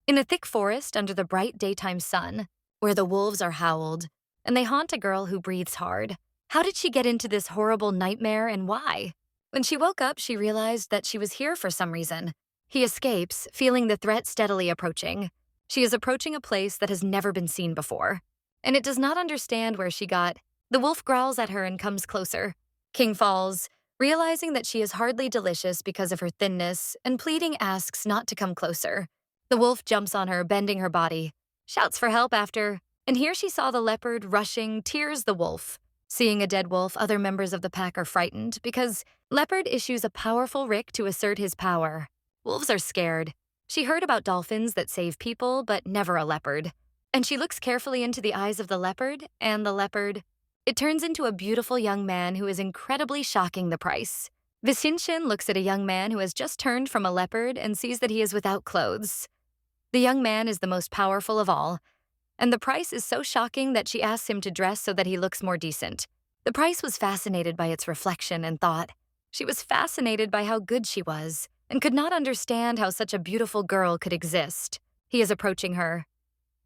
In a thick forest under the bright daytime sun, where the wolves are howled, and they haunt a girl who breathes hard. How did she get into this horrible nightmare and why? When she woke up, she realized that she was here for some reason. He escapes, feeling the threat steadily approaching. She is approaching a place that has never been seen before, and it does not understand where she got. The wolf growls at her and comes closer. King falls, realizing that she is hardly delicious because of her thinness, and pleading asks not to come closer. The wolf jumps on her, bending her body, shouts for help after, and here she saw the leopard rushing, tears the wolf. Seeing a dead wolf, other members of the pack are frightened because leopard issues a powerful rick to assert his power. Wolves are scared. She heard about dolphins that save people, but never a leopard. And she looks carefully into the eyes of the leopard, and the leopard. It turns into a beautiful young man who is incredibly shocking the price. Visinshin looks at a young man who has just turned from a leopard and sees that he is without clothes. The young man is the most powerful of all, and the price is so shocking that she asks him to dress so that he looks more decent. The price was fascinated by its reflection and thought. She was fascinated by how good she was, and could not understand how such a beautiful girl could exist. He is approaching her.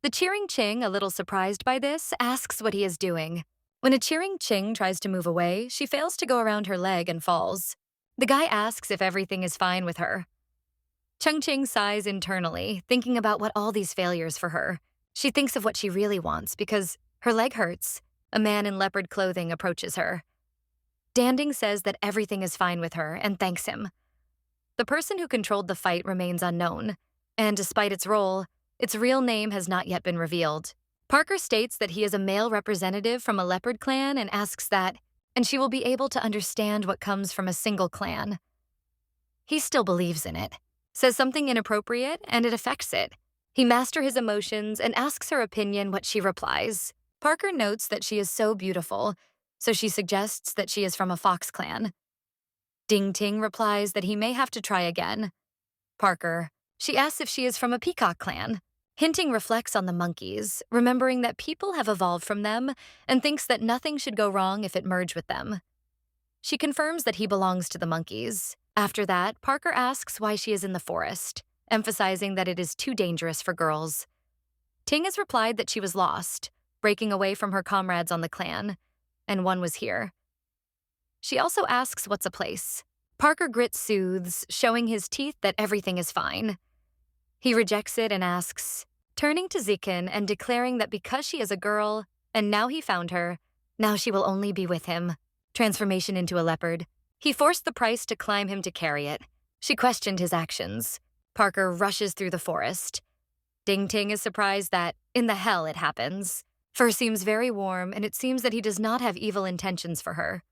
The cheering Ching, a little surprised by this, asks what he is doing. When a cheering Ching tries to move away, she fails to go around her leg and falls. The guy asks if everything is fine with her. Chung Ching sighs internally, thinking about what all these failures for her. She thinks of what she really wants because her leg hurts. A man in leopard clothing approaches her. Danding says that everything is fine with her and thanks him. The person who controlled the fight remains unknown, and despite its role, its real name has not yet been revealed. Parker states that he is a male representative from a leopard clan and asks that, and she will be able to understand what comes from a single clan. He still believes in it, says something inappropriate, and it affects it. He masters his emotions and asks her opinion what she replies. Parker notes that she is so beautiful, so she suggests that she is from a fox clan. Ding Ting replies that he may have to try again. Parker. She asks if she is from a peacock clan. Hinting reflects on the monkeys, remembering that people have evolved from them, and thinks that nothing should go wrong if it merged with them. She confirms that he belongs to the monkeys. After that, Parker asks why she is in the forest, emphasizing that it is too dangerous for girls. Ting has replied that she was lost, breaking away from her comrades on the clan, and one was here. She also asks what's a place. Parker Grit soothes, showing his teeth that everything is fine. He rejects it and asks, turning to Zikin and declaring that because she is a girl, and now he found her, now she will only be with him. Transformation into a leopard. He forced the price to climb him to carry it. She questioned his actions. Parker rushes through the forest. Ding Ting is surprised that, in the hell, it happens. Fur seems very warm, and it seems that he does not have evil intentions for her.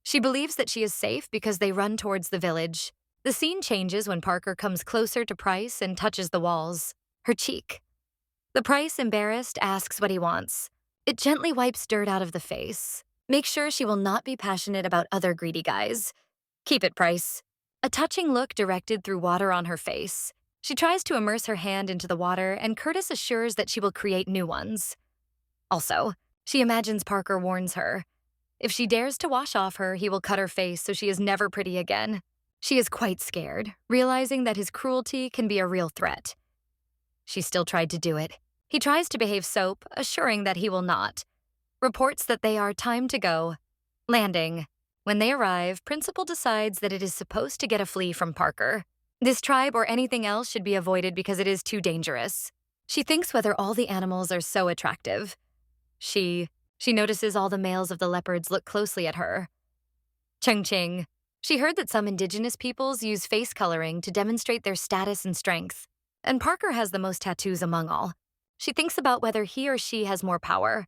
She believes that she is safe because they run towards the village. The scene changes when Parker comes closer to Price and touches the walls. Her cheek. The Price, embarrassed, asks what he wants. It gently wipes dirt out of the face. Make sure she will not be passionate about other greedy guys. Keep it, Price. A touching look directed through water on her face. She tries to immerse her hand into the water, and Curtis assures that she will create new ones. Also, she imagines Parker warns her. If she dares to wash off her, he will cut her face so she is never pretty again. She is quite scared, realizing that his cruelty can be a real threat. She still tried to do it. He tries to behave soap, assuring that he will not. Reports that they are time to go. Landing. When they arrive, Principal decides that it is supposed to get a flea from Parker. This tribe or anything else should be avoided because it is too dangerous. She thinks whether all the animals are so attractive. She notices all the males of the leopards look closely at her. Chung Ching. She heard that some indigenous peoples use face coloring to demonstrate their status and strength. And Parker has the most tattoos among all. She thinks about whether he or she has more power.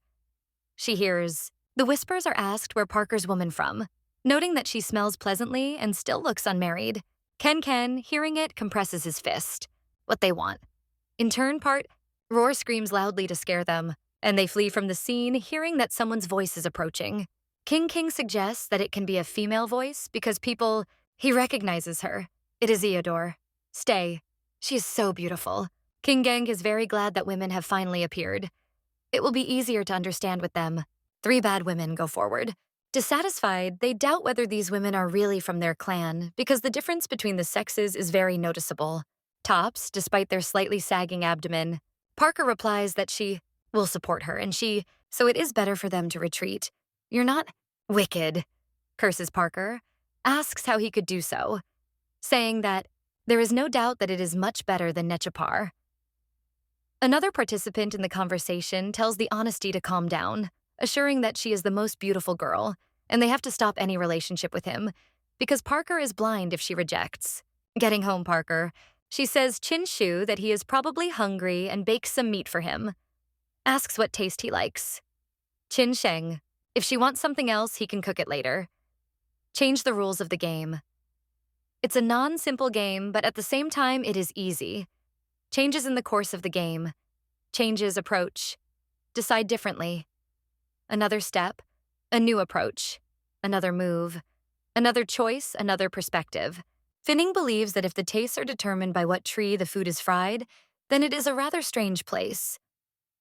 She hears. The whispers are asked where Parker's woman from, noting that she smells pleasantly and still looks unmarried. Ken, hearing it, compresses his fist. What they want. In turn part, Roar screams loudly to scare them, and they flee from the scene, hearing that someone's voice is approaching. King suggests that it can be a female voice because he recognizes her. It is Eodor. Stay. She is so beautiful. King Gang is very glad that women have finally appeared. It will be easier to understand with them. 3 bad women go forward. Dissatisfied, they doubt whether these women are really from their clan because the difference between the sexes is very noticeable. tops despite their slightly sagging abdomen. Parker replies that she will support her so it is better for them to retreat. You're not wicked, curses Parker, asks how he could do so, saying that there is no doubt that it is much better than Nechapar. Another participant in the conversation tells the honesty to calm down, assuring that she is the most beautiful girl, and they have to stop any relationship with him, because Parker is blind if she rejects. Getting home Parker, she says Chin Shu that he is probably hungry and bakes some meat for him. Asks what taste he likes. Chin Sheng, if she wants something else, he can cook it later. Change the rules of the game. It's a non-simple game, but at the same time, it is easy. Changes in the course of the game. Changes approach. Decide differently. Another step. A new approach. Another move. Another choice, another perspective. Finning believes that if the tastes are determined by what tree the food is fried, then it is a rather strange place.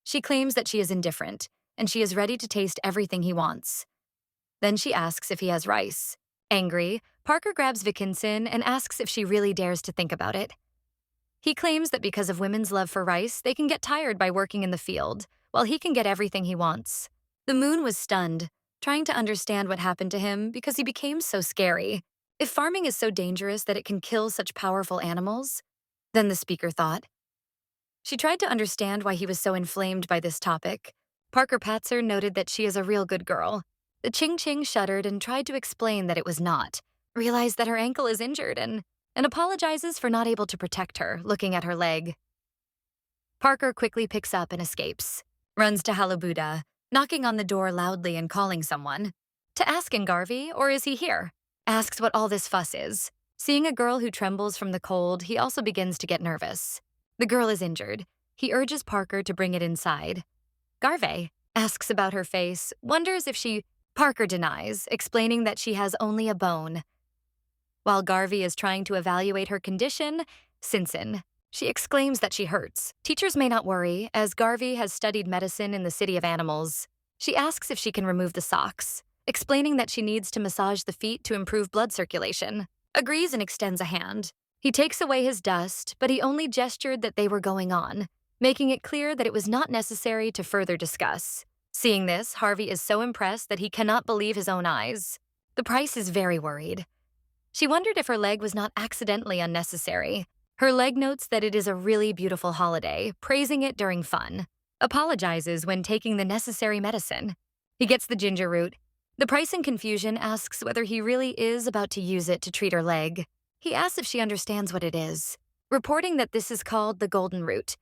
She claims that she is indifferent, and she is ready to taste everything he wants. Then she asks if he has rice. Angry, Parker grabs Vickinson and asks if she really dares to think about it. He claims that because of women's love for rice, they can get tired by working in the field, while he can get everything he wants. The moon was stunned, trying to understand what happened to him because he became so scary. If farming is so dangerous that it can kill such powerful animals, then the speaker thought. She tried to understand why he was so inflamed by this topic. Parker Patzer noted that she is a real good girl. The Ching Ching shuddered and tried to explain that it was not, realized that her ankle is injured and apologizes for not able to protect her, looking at her leg. Parker quickly picks up and escapes, runs to Halabuda, knocking on the door loudly and calling someone. To ask Ngarvi, or is he here? Asks what all this fuss is. Seeing a girl who trembles from the cold, he also begins to get nervous. The girl is injured. He urges Parker to bring it inside. Garvey asks about her face, wonders if she... Parker denies, explaining that she has only a bone. While Garvey is trying to evaluate her condition, Sinsin, she exclaims that she hurts. Teachers may not worry, as Garvey has studied medicine in the City of Animals. She asks if she can remove the socks, explaining that she needs to massage the feet to improve blood circulation. Agrees and extends a hand. He takes away his dust, but he only gestured that they were going on, making it clear that it was not necessary to further discuss. Seeing this, Harvey is so impressed that he cannot believe his own eyes. The Price is very worried. She wondered if her leg was not accidentally unnecessary. Her leg notes that it is a really beautiful holiday, praising it during fun. Apologizes when taking the necessary medicine. He gets the ginger root. The Price in confusion asks whether he really is about to use it to treat her leg. He asks if she understands what it is, reporting that this is called the golden root.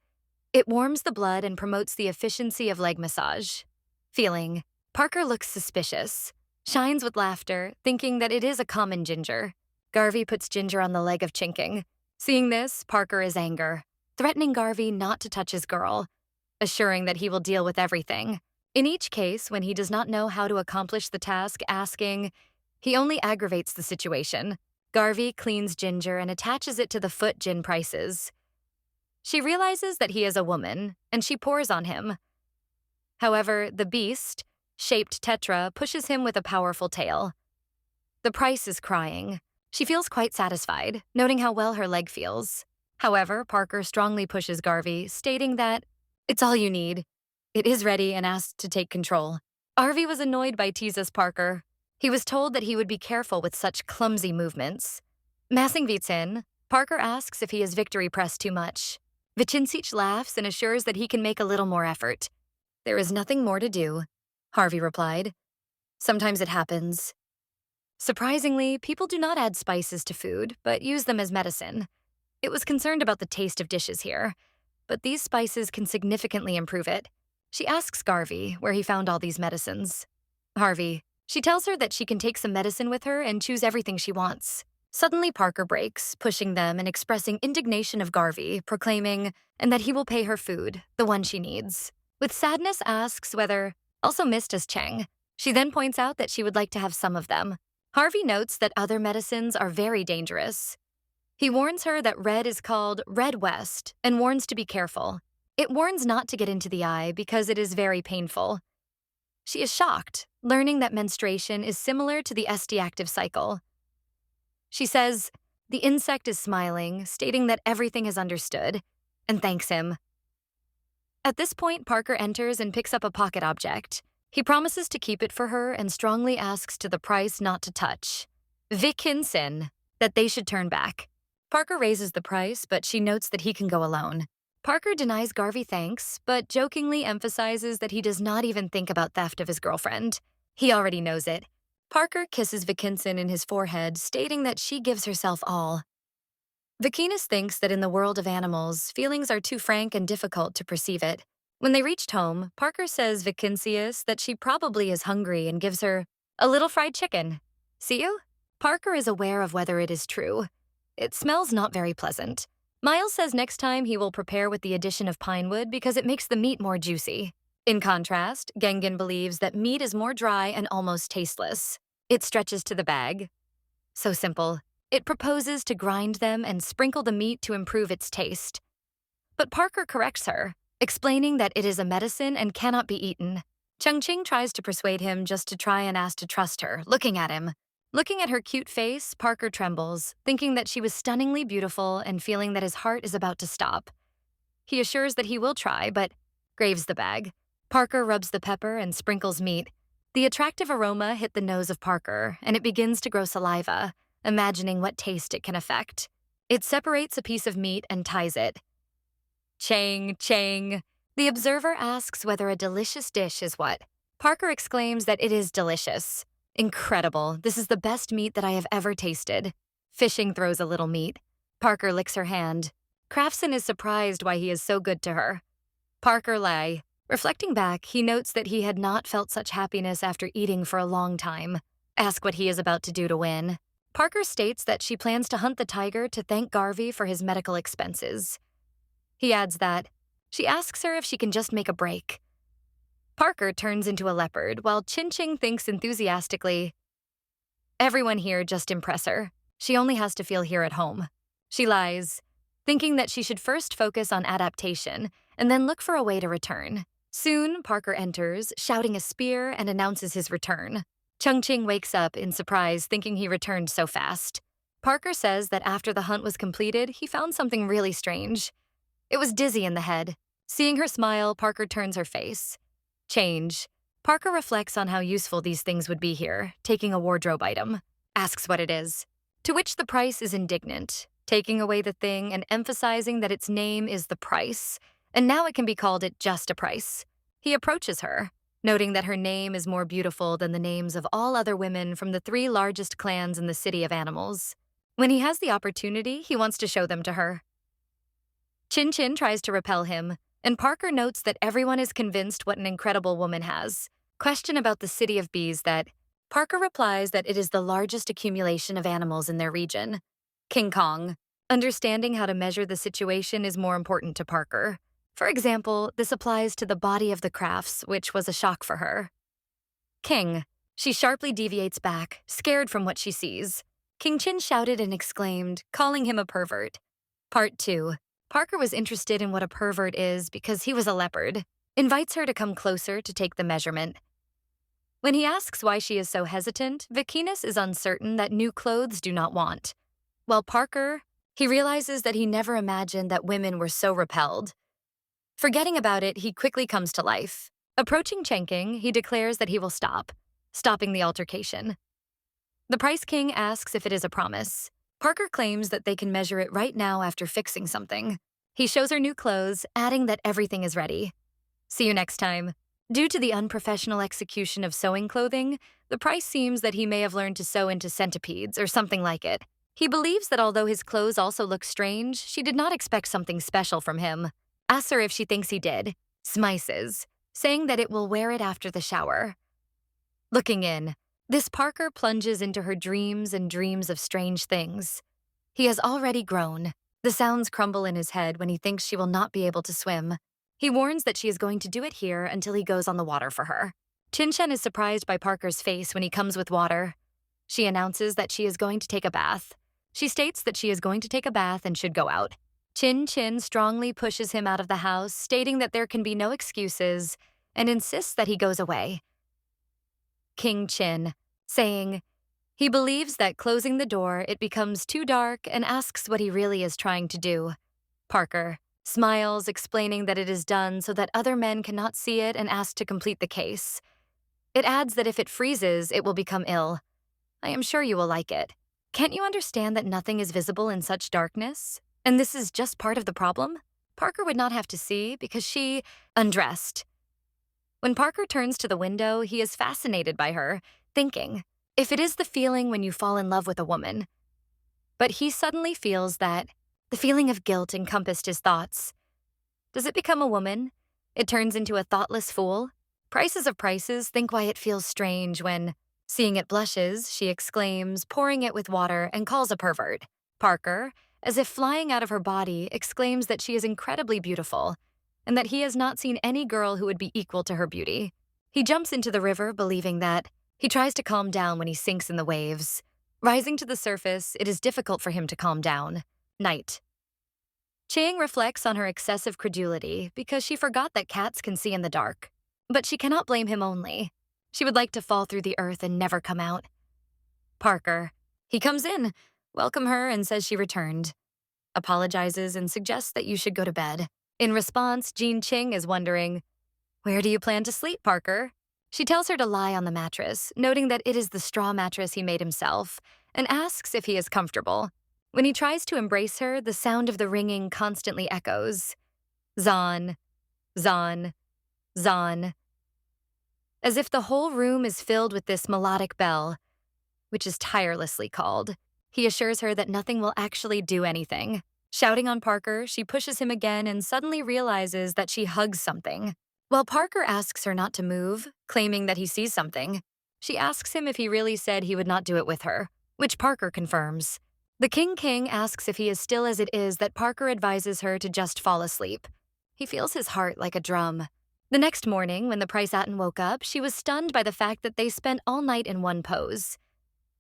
It warms the blood and promotes the efficiency of leg massage. Feeling. Parker looks suspicious, shines with laughter, thinking that it is a common ginger. Garvey puts ginger on the leg of Chinking. Seeing this, Parker is anger, threatening Garvey not to touch his girl, assuring that he will deal with everything. In each case, when he does not know how to accomplish the task, asking, he only aggravates the situation. Garvey cleans Ginger and attaches it to the foot Jin prices. She realizes that he is a woman, and she pours on him. However, the beast, shaped Tetra, pushes him with a powerful tail. The Price is crying. She feels quite satisfied, noting how well her leg feels. However, Parker strongly pushes Garvey, stating that it's all you need. It is ready and asked to take control. Arvy was annoyed by Teasa's Parker. He was told that he would be careful with such clumsy movements. Massing Vitsin, Parker asks if he is victory pressed too much. Vichinsich laughs and assures that he can make a little more effort. There is nothing more to do, Harvey replied. Sometimes it happens. Surprisingly, people do not add spices to food, but use them as medicine. It was concerned about the taste of dishes here, but these spices can significantly improve it. She asks Garvey where he found all these medicines. Harvey. She tells her that she can take some medicine with her and choose everything she wants. Suddenly, Parker breaks, pushing them and expressing indignation of Garvey, proclaiming, and that he will pay her food, the one she needs. With sadness asks whether, also missed as Cheng. She then points out that she would like to have some of them. Harvey notes that other medicines are very dangerous. He warns her that red is called Red West and warns to be careful. It warns not to get into the eye because it is very painful. She is shocked, learning that menstruation is similar to the SD active cycle. She says, The insect is smiling, stating that everything is understood, and thanks him. At this point, Parker enters and picks up a pocket object. He promises to keep it for her and strongly asks to the price not to touch. Vikinson, that they should turn back. Parker raises the price, but she notes that he can go alone. Parker denies Garvey thanks, but jokingly emphasizes that he does not even think about theft of his girlfriend. He already knows it. Parker kisses Vikinson in his forehead, stating that she gives herself all. Vikinus thinks that in the world of animals, feelings are too frank and difficult to perceive it. When they reached home, Parker says Vikinsius that she probably is hungry and gives her a little fried chicken. See you? Parker is aware of whether it is true. It smells not very pleasant. Miles says next time he will prepare with the addition of pine wood because it makes the meat more juicy. In contrast, Gengen believes that meat is more dry and almost tasteless. It stretches to the bag. So simple. It proposes to grind them and sprinkle the meat to improve its taste. But Parker corrects her, explaining that it is a medicine and cannot be eaten. Cheng-Ching tries to persuade him just to try and ask to trust her, looking at him. Looking at her cute face, Parker trembles, thinking that she was stunningly beautiful and feeling that his heart is about to stop. He assures that he will try, but graves the bag. Parker rubs the pepper and sprinkles meat. The attractive aroma hit the nose of Parker, and it begins to grow saliva, imagining what taste it can affect. It separates a piece of meat and ties it. Chang, Chang. The observer asks whether a delicious dish is what. Parker exclaims that it is delicious. Incredible. This is the best meat that I have ever tasted. Fishing throws a little meat. Parker licks her hand. Craftsman is surprised why he is so good to her. Parker lay. Reflecting back, he notes that he had not felt such happiness after eating for a long time. Ask what he is about to do to win. Parker states that she plans to hunt the tiger to thank Garvey for his medical expenses. He adds that she asks her if she can just make a break. Parker turns into a leopard, while Chin-Ching thinks enthusiastically, everyone here just impress her. She only has to feel here at home. She lies, thinking that she should first focus on adaptation and then look for a way to return. Soon, Parker enters, shouting a spear, and announces his return. Chung-Ching wakes up in surprise, thinking he returned so fast. Parker says that after the hunt was completed, he found something really strange. It was dizzy in the head. Seeing her smile, Parker turns her face. Change. Parker reflects on how useful these things would be here, taking a wardrobe item. Asks what it is. To which the price is indignant, taking away the thing and emphasizing that its name is the price, and now it can be called it just a price. He approaches her, noting that her name is more beautiful than the names of all other women from the 3 largest clans in the City of Animals. When he has the opportunity, he wants to show them to her. Chin-Chin tries to repel him, and Parker notes that everyone is convinced what an incredible woman has. Question about the City of Bees that Parker replies that it is the largest accumulation of animals in their region. King Kong. Understanding how to measure the situation is more important to Parker. For example, this applies to the body of the crafts, which was a shock for her. King. She sharply deviates back, scared from what she sees. King Chin shouted and exclaimed, calling him a pervert. Part 2. Parker was interested in what a pervert is because he was a leopard. Invites her to come closer to take the measurement. When he asks why she is so hesitant, Vikinus is uncertain that new clothes do not want. While Parker, he realizes that he never imagined that women were so repelled. Forgetting about it, he quickly comes to life. Approaching Chenking, he declares that he will stop, stopping the altercation. The Price King asks if it is a promise. Parker claims that they can measure it right now after fixing something. He shows her new clothes, adding that everything is ready. See you next time. Due to the unprofessional execution of sewing clothing, the Price seems that he may have learned to sew into centipedes or something like it. He believes that although his clothes also look strange, she did not expect something special from him. Asks her if she thinks he did. Smices, saying that it will wear it after the shower. Looking in, this Parker plunges into her dreams and dreams of strange things. He has already grown. The sounds crumble in his head when he thinks she will not be able to swim. He warns that she is going to do it here until he goes on the water for her. Chin-Chen is surprised by Parker's face when he comes with water. She announces that she is going to take a bath. She states that she is going to take a bath and should go out. Chin-Chin strongly pushes him out of the house, stating that there can be no excuses, and insists that he goes away. King Chin, saying, He believes that closing the door, it becomes too dark and asks what he really is trying to do. Parker smiles, explaining that it is done so that other men cannot see it and asks to complete the case. It adds that if it freezes, it will become ill. I am sure you will like it. Can't you understand that nothing is visible in such darkness? And this is just part of the problem? Parker would not have to see because she undressed. When Parker turns to the window, he is fascinated by her, thinking, if it is the feeling when you fall in love with a woman. But he suddenly feels that the feeling of guilt encompassed his thoughts. Does it become a woman? It turns into a thoughtless fool? Prices of Prices think why it feels strange when, seeing it blushes, she exclaims, pouring it with water, and calls a pervert. Parker, as if flying out of her body, exclaims that she is incredibly beautiful, and that he has not seen any girl who would be equal to her beauty. He jumps into the river, believing that. He tries to calm down when he sinks in the waves. Rising to the surface, it is difficult for him to calm down. Night. Chang reflects on her excessive credulity because she forgot that cats can see in the dark. But she cannot blame him only. She would like to fall through the earth and never come out. Parker. He comes in, welcome her, and says she returned. Apologizes and suggests that you should go to bed. In response, Jean Ching is wondering, where do you plan to sleep, Parker? She tells her to lie on the mattress, noting that it is the straw mattress he made himself, and asks if he is comfortable. When he tries to embrace her, the sound of the ringing constantly echoes. Zon, Zon, Zon. As if the whole room is filled with this melodic bell, which is tirelessly called. He assures her that nothing will actually do anything. Shouting on Parker, she pushes him again and suddenly realizes that she hugs something. While Parker asks her not to move, claiming that he sees something, she asks him if he really said he would not do it with her, which Parker confirms. The King asks if he is still as it is that Parker advises her to just fall asleep. He feels his heart like a drum. The next morning, when the Price-Atten woke up, she was stunned by the fact that they spent all night in one pose.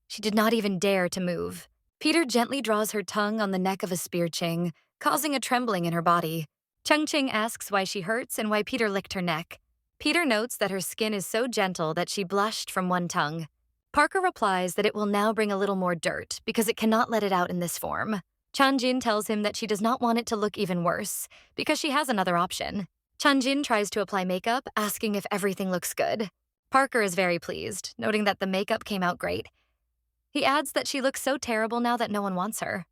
She did not even dare to move. Peter gently draws her tongue on the neck of a spear Ching, causing a trembling in her body. Chung Ching asks why she hurts and why Peter licked her neck. Peter notes that her skin is so gentle that she blushed from one tongue. Parker replies that it will now bring a little more dirt because it cannot let it out in this form. Chanjin tells him that she does not want it to look even worse because she has another option. Chanjin tries to apply makeup, asking if everything looks good. Parker is very pleased, noting that the makeup came out great. He adds that she looks so terrible now that no one wants her.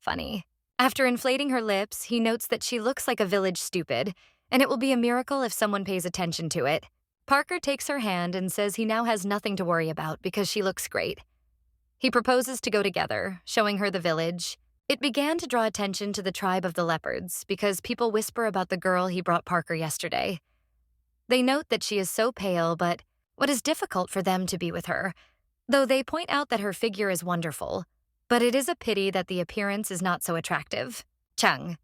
Funny. After inflating her lips, he notes that she looks like a village stupid, and it will be a miracle if someone pays attention to it. Parker takes her hand and says he now has nothing to worry about because she looks great. He proposes to go together, showing her the village. It began to draw attention to the tribe of the leopards because people whisper about the girl he brought Parker yesterday. They note that she is so pale, but what is difficult for them to be with her, though they point out that her figure is wonderful. But it is a pity that the appearance is not so attractive. Cheng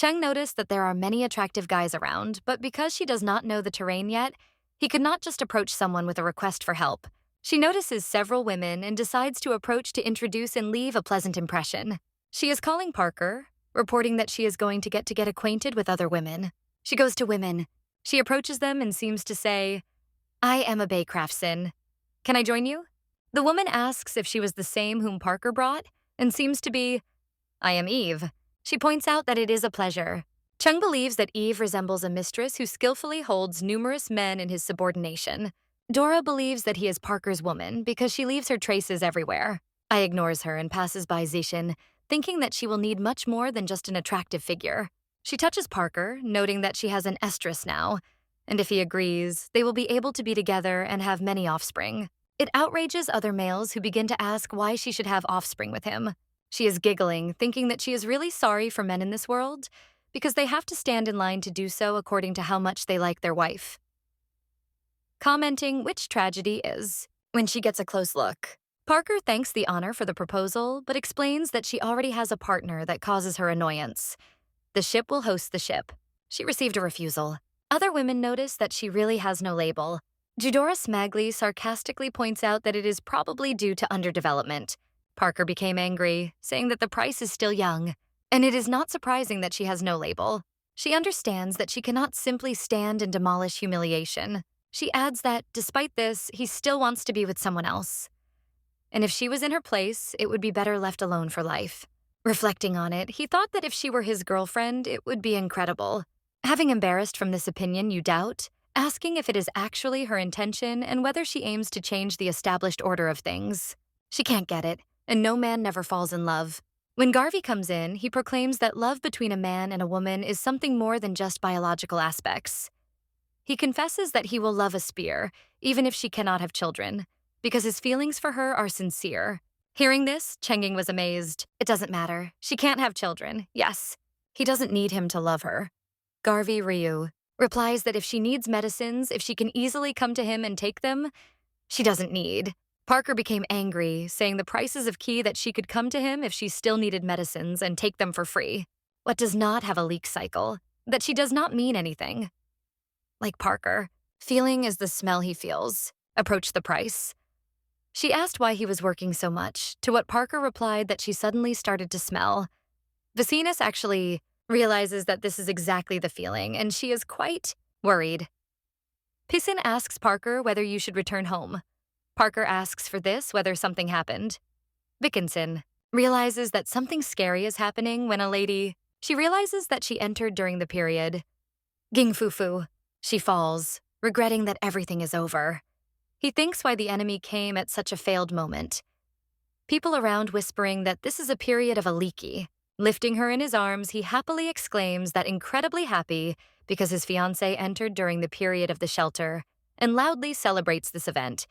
noticed that there are many attractive guys around, but because she does not know the terrain yet, he could not just approach someone with a request for help. She notices several women and decides to approach to introduce and leave a pleasant impression. She is calling Parker, reporting that she is going to get acquainted with other women. She goes to women. She approaches them and seems to say, I am a Bay Craftsman. Can I join you? The woman asks if she was the same whom Parker brought, and seems to be, I am Eve. She points out that it is a pleasure. Chung believes that Eve resembles a mistress who skillfully holds numerous men in his subordination. Dora believes that he is Parker's woman because she leaves her traces everywhere. I ignores her and passes by Zishin, thinking that she will need much more than just an attractive figure. She touches Parker, noting that she has an estrus now, and if he agrees, they will be able to be together and have many offspring. It outrages other males who begin to ask why she should have offspring with him. She is giggling, thinking that she is really sorry for men in this world, because they have to stand in line to do so according to how much they like their wife. Commenting which tragedy is. When she gets a close look, Parker thanks the honor for the proposal, but explains that she already has a partner that causes her annoyance. The ship will host the ship. She received a refusal. Other women notice that she really has no label. Judora Smagly sarcastically points out that it is probably due to underdevelopment. Parker became angry, saying that the price is still young, and it is not surprising that she has no label. She understands that she cannot simply stand and demolish humiliation. She adds that, despite this, he still wants to be with someone else. and if she was in her place, it would be better left alone for life. Reflecting on it, he thought that if she were his girlfriend, it would be incredible. Having embarrassed from this opinion you doubt, asking if it is actually her intention and whether she aims to change the established order of things. She can't get it, and no man never falls in love. When Garvey comes in, he proclaims that love between a man and a woman is something more than just biological aspects. He confesses that he will love a spear, even if she cannot have children, because his feelings for her are sincere. Hearing this, Chenging was amazed. It doesn't matter. She can't have children. Yes. He doesn't need him to love her. Garvey Ryu replies that if she needs medicines, if she can easily come to him and take them, she doesn't need. Parker became angry, saying the prices of key that she could come to him if she still needed medicines and take them for free. What does not have a leak cycle? That she does not mean anything. Like Parker, feeling is the smell he feels. Approach the price. She asked why he was working so much, to what Parker replied that she suddenly started to smell. Vicinus actually realizes that this is exactly the feeling, and she is quite worried. Pissin asks Parker whether you should return home. Parker asks for this whether something happened. Dickinson realizes that something scary is happening when she realizes that she entered during the period. Gingfufu. She falls, regretting that everything is over. He thinks why the enemy came at such a failed moment. People around whispering that this is a period of a leaky. Lifting her in his arms, he happily exclaims that incredibly happy because his fiancée entered during the period of the shelter and loudly celebrates this event.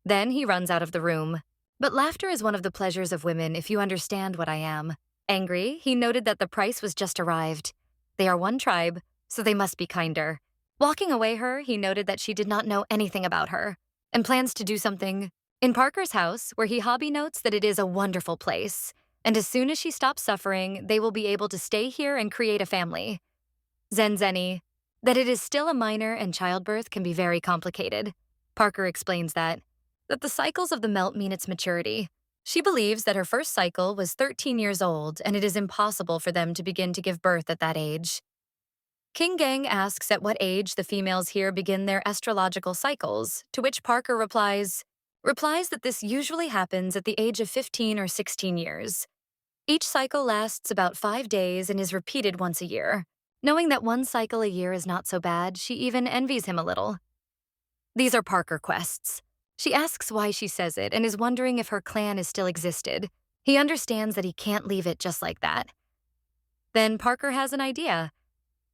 Then he runs out of the room. But laughter is one of the pleasures of women if you understand what I am. Angry, he noted that the price was just arrived. They are one tribe, so they must be kinder. Walking away he noted that she did not know anything about her and plans to do something. In Parker's house, where he hobby notes that it is a wonderful place, and as soon as she stops suffering, they will be able to stay here and create a family. Zenzeni, that it is still a minor and childbirth can be very complicated. Parker explains that the cycles of the melt mean its maturity. She believes that her first cycle was 13 years old, and it is impossible for them to begin to give birth at that age. King Gang asks at what age the females here begin their astrological cycles, to which Parker replies that this usually happens at the age of 15 or 16 years. Each cycle lasts about 5 days and is repeated once a year. Knowing that one cycle a year is not so bad, she even envies him a little. These are Parker quests. She asks why she says it and is wondering if her clan is still existed. He understands that he can't leave it just like that. Then Parker has an idea.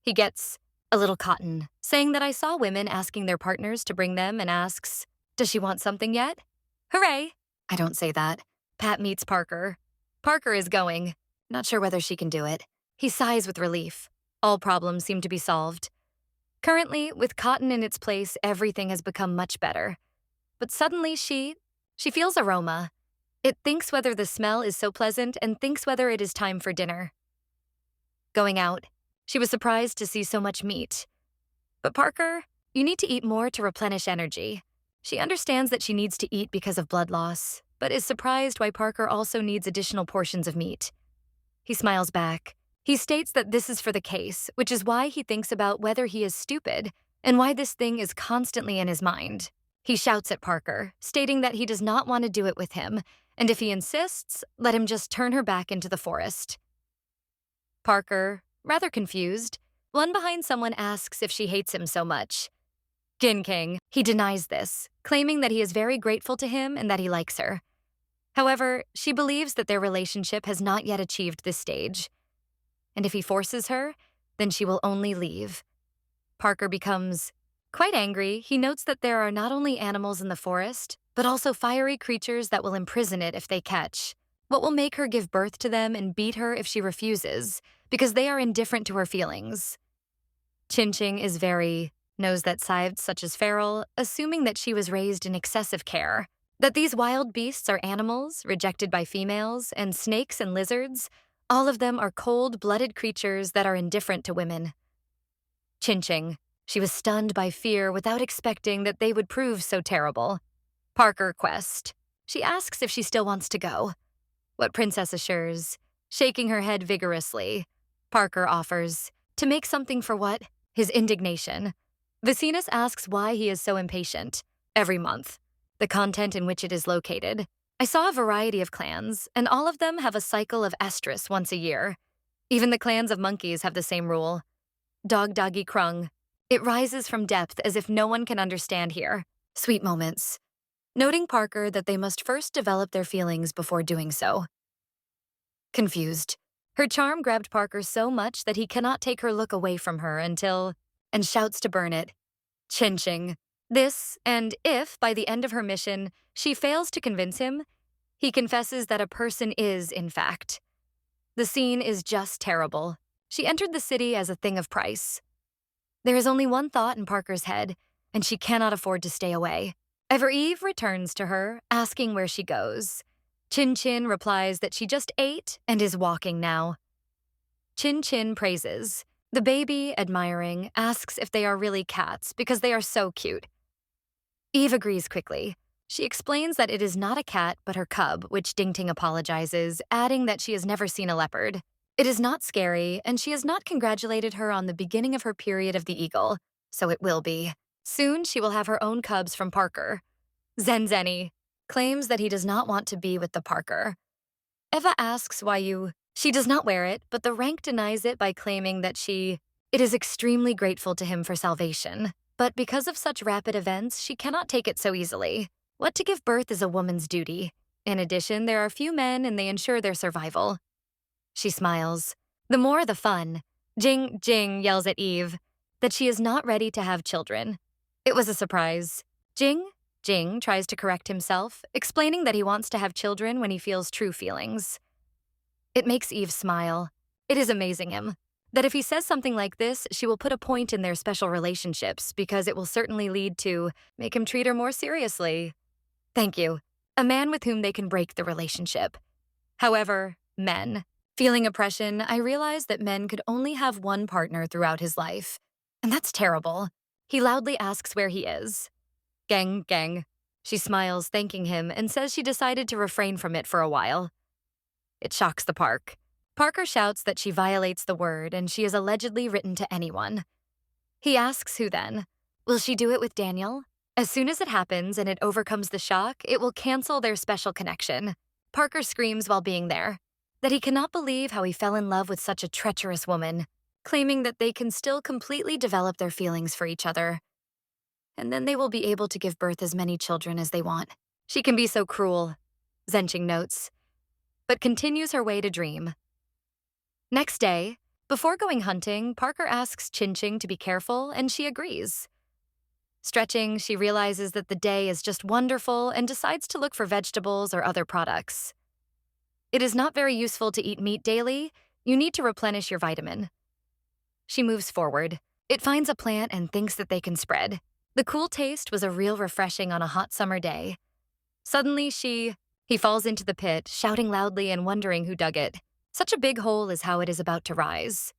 He gets a little cotton, saying that I saw women asking their partners to bring them and asks, does she want something yet? Hooray! I don't say that. Pat meets Parker. Parker is going. Not sure whether she can do it. He sighs with relief. All problems seem to be solved. Currently, with cotton in its place, everything has become much better. But suddenly she feels aroma. It thinks whether the smell is so pleasant and thinks whether it is time for dinner. Going out, she was surprised to see so much meat. But Parker, you need to eat more to replenish energy. She understands that she needs to eat because of blood loss, but is surprised why Parker also needs additional portions of meat. He smiles back. He states that this is for the case, which is why he thinks about whether he is stupid and why this thing is constantly in his mind. He shouts at Parker, stating that he does not want to do it with him, and if he insists, let him just turn her back into the forest. Parker, rather confused, one behind someone asks if she hates him so much. King, he denies this, claiming that he is very grateful to him and that he likes her. However, she believes that their relationship has not yet achieved this stage. And if he forces her, then she will only leave. Parker becomes quite angry. He notes that there are not only animals in the forest, but also fiery creatures that will imprison it if they catch. What will make her give birth to them and beat her if she refuses, because they are indifferent to her feelings. Chinching knows that scythes such as feral, assuming that she was raised in excessive care, that these wild beasts are animals rejected by females, and snakes and lizards, all of them are cold-blooded creatures that are indifferent to women. Chinching, she was stunned by fear without expecting that they would prove so terrible. Parker quest. She asks if she still wants to go. What Princess assures, shaking her head vigorously. Parker offers to make something for what? His indignation. Vicinus asks why he is so impatient. Every month. The content in which it is located. I saw a variety of clans, and all of them have a cycle of estrus once a year. Even the clans of monkeys have the same rule. Dog doggy krung. It rises from depth as if no one can understand here. Sweet moments. Noting Parker that they must first develop their feelings before doing so. Confused. Her charm grabbed Parker so much that he cannot take her look away from her until... and shouts to burn it. Chinching. This, and if, by the end of her mission, she fails to convince him, he confesses that a person is, in fact. The scene is just terrible. She entered the city as a thing of price. There is only one thought in Parker's head, and she cannot afford to stay away. Ever Eve returns to her, asking where she goes. Chin Chin replies that she just ate and is walking now. Chin Chin praises. The baby, admiring, asks if they are really cats because they are so cute. Eve agrees quickly. She explains that it is not a cat but her cub, which Ding Ting apologizes, adding that she has never seen a leopard. It is not scary, and she has not congratulated her on the beginning of her period of the eagle, so it will be. Soon she will have her own cubs from Parker. Zen Zenny claims that he does not want to be with the Parker. Eva asks why you... She does not wear it, but the rank denies it by claiming that it is extremely grateful to him for salvation. But because of such rapid events, she cannot take it so easily. What to give birth is a woman's duty. In addition, there are few men and they ensure their survival. She smiles. The more the fun. Jing Jing yells at Eve that she is not ready to have children. It was a surprise. Jing tries to correct himself, explaining that he wants to have children when he feels true feelings. It makes Eve smile. It is amazing him. That if he says something like this, she will put a point in their special relationships because it will certainly lead to make him treat her more seriously. Thank you. A man with whom they can break the relationship. However, men. Feeling oppression, I realized that men could only have one partner throughout his life. And that's terrible. He loudly asks where he is. Gang. She smiles, thanking him, and says she decided to refrain from it for a while. It shocks the park. Parker shouts that she violates the word and she is allegedly written to anyone. He asks who then. Will she do it with Daniel? As soon as it happens and it overcomes the shock, it will cancel their special connection. Parker screams while being there that he cannot believe how he fell in love with such a treacherous woman, claiming that they can still completely develop their feelings for each other. And then they will be able to give birth as many children as they want. She can be so cruel, Zenching notes, but continues her way to dream. Next day, before going hunting, Parker asks Chin Ching to be careful, and she agrees. Stretching, she realizes that the day is just wonderful and decides to look for vegetables or other products. It is not very useful to eat meat daily. You need to replenish your vitamin. She moves forward. It finds a plant and thinks that they can spread. The cool taste was a real refreshing on a hot summer day. Suddenly, he falls into the pit, shouting loudly and wondering who dug it. Such a big hole is how it is about to rise.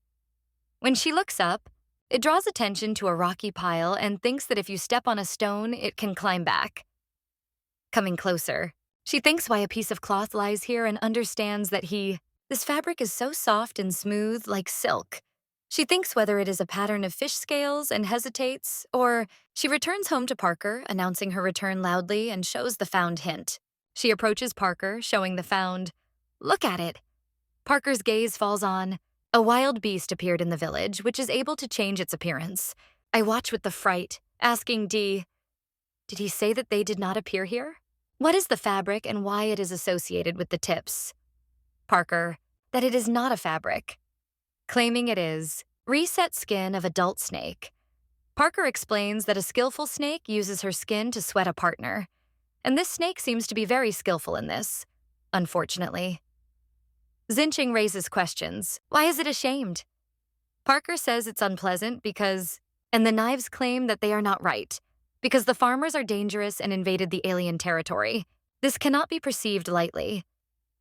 When she looks up, it draws attention to a rocky pile and thinks that if you step on a stone, it can climb back. Coming closer, she thinks why a piece of cloth lies here and understands that this fabric is so soft and smooth like silk. She thinks whether it is a pattern of fish scales and hesitates, or she returns home to Parker, announcing her return loudly and shows the found hint. She approaches Parker, showing the found. Look at it. Parker's gaze falls on. A wild beast appeared in the village, which is able to change its appearance. I watch with the fright, asking did he say that they did not appear here? What is the fabric and why it is associated with the tips? Parker, that it is not a fabric. Claiming it is. Reset skin of adult snake. Parker explains that a skillful snake uses her skin to sweat a partner. And this snake seems to be very skillful in this, unfortunately. Zinching raises questions. Why is it ashamed? Parker says it's unpleasant and the knives claim that they are not right, because the farmers are dangerous and invaded the alien territory. This cannot be perceived lightly.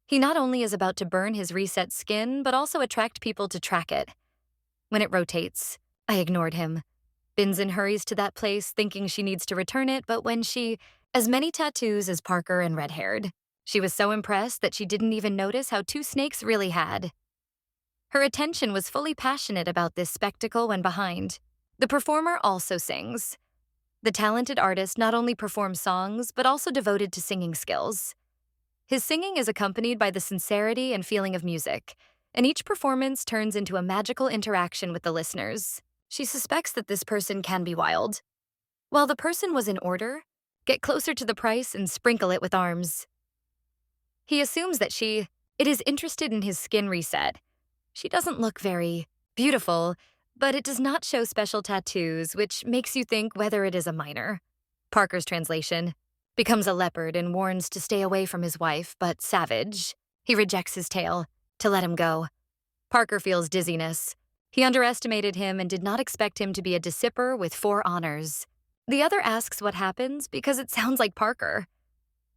He not only is about to burn his reset skin, but also attract people to track it. When it rotates, I ignored him. Binzen hurries to that place, thinking she needs to return it, but when as many tattoos as Parker and red-haired. She was so impressed that she didn't even notice how two snakes really had. Her attention was fully passionate about this spectacle when behind. The performer also sings. The talented artist not only performs songs, but also devoted to singing skills. His singing is accompanied by the sincerity and feeling of music, and each performance turns into a magical interaction with the listeners. She suspects that this person can be wild. While the person was in order, get closer to the price and sprinkle it with arms. He assumes that it is interested in his skin reset. She doesn't look very beautiful, but it does not show special tattoos, which makes you think whether it is a minor. Parker's translation becomes a leopard and warns to stay away from his wife, but savage. He rejects his tail to let him go. Parker feels dizziness. He underestimated him and did not expect him to be a dissipper with 4 honors. The other asks what happens because it sounds like Parker.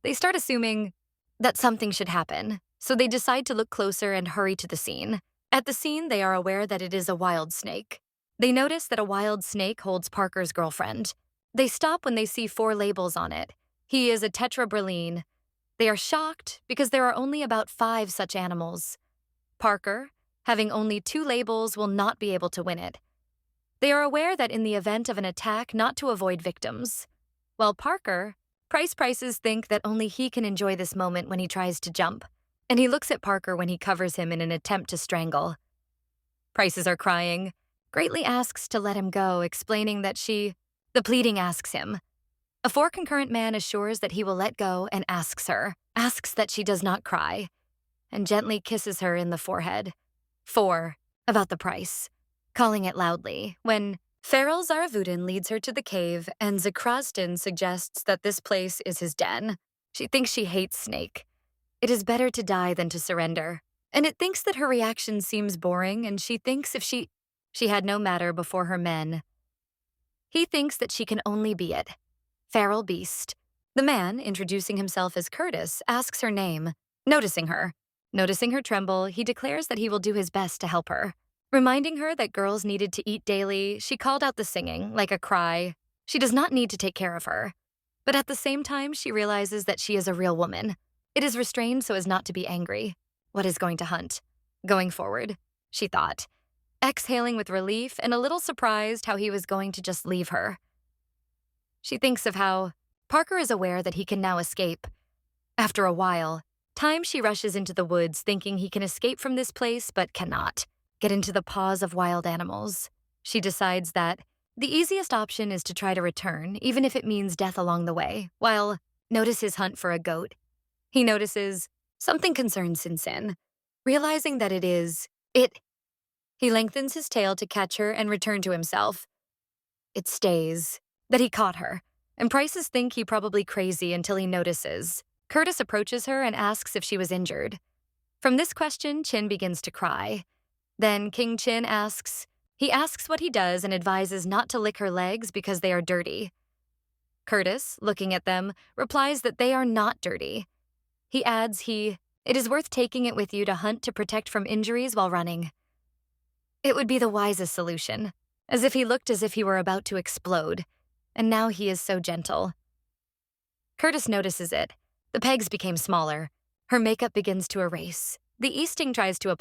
They start assuming that something should happen, so they decide to look closer and hurry to the scene. At the scene, they are aware that it is a wild snake. They notice that a wild snake holds Parker's girlfriend. They stop when they see 4 labels on it. He is a tetrabrylline. They are shocked because there are only about 5 such animals. Parker, having only 2 labels, will not be able to win it. They are aware that in the event of an attack, not to avoid victims. While Prices think that only he can enjoy this moment when he tries to jump, and he looks at Parker when he covers him in an attempt to strangle. Prices are crying. Greatly asks to let him go, explaining that the pleading asks him. A 4 concurrent man assures that he will let go and asks that she does not cry, and gently kisses her in the forehead. 4, about the price, calling it loudly, when Farrell Zaravudin leads her to the cave, and Zakrastin suggests that this place is his den. She thinks she hates Snake. It is better to die than to surrender. And it thinks that her reaction seems boring, and she thinks if she had no matter before her men. He thinks that she can only be it. Feral beast. The man, introducing himself as Curtis, asks her name. Noticing her tremble, he declares that he will do his best to help her. Reminding her that girls needed to eat daily, she called out the singing, like a cry. She does not need to take care of her. But at the same time, she realizes that she is a real woman. It is restrained so as not to be angry. What is going to hunt? Going forward, she thought, exhaling with relief and a little surprised how he was going to just leave her. She thinks of how Parker is aware that he can now escape. After a while, she rushes into the woods thinking he can escape from this place but cannot. Get into the paws of wild animals. She decides that the easiest option is to try to return, even if it means death along the way, while notice his hunt for a goat. He notices something concerns Sin, realizing that he lengthens his tail to catch her and return to himself. It stays, that he caught her, and Prices think he probably crazy until he notices. Curtis approaches her and asks if she was injured. From this question, Chin begins to cry. Then King Chin asks what he does and advises not to lick her legs because they are dirty. Curtis, looking at them, replies that they are not dirty. He adds it is worth taking it with you to hunt to protect from injuries while running. It would be the wisest solution, as if he looked as if he were about to explode, and now he is so gentle. Curtis notices it. The pegs became smaller. Her makeup begins to erase. The Easting tries to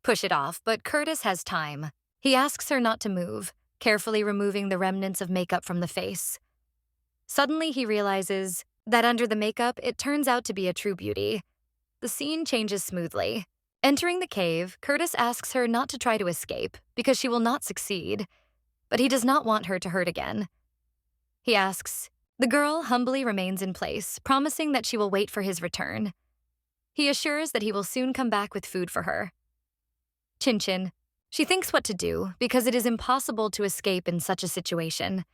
push it off, but Curtis has time. He asks her not to move, carefully removing the remnants of makeup from the face. Suddenly, he realizes that under the makeup, it turns out to be a true beauty. The scene changes smoothly. Entering the cave, Curtis asks her not to try to escape, because she will not succeed, but he does not want her to hurt again. He asks. The girl humbly remains in place, promising that she will wait for his return. He assures that he will soon come back with food for her. Chin. She thinks what to do, because it is impossible to escape in such a situation.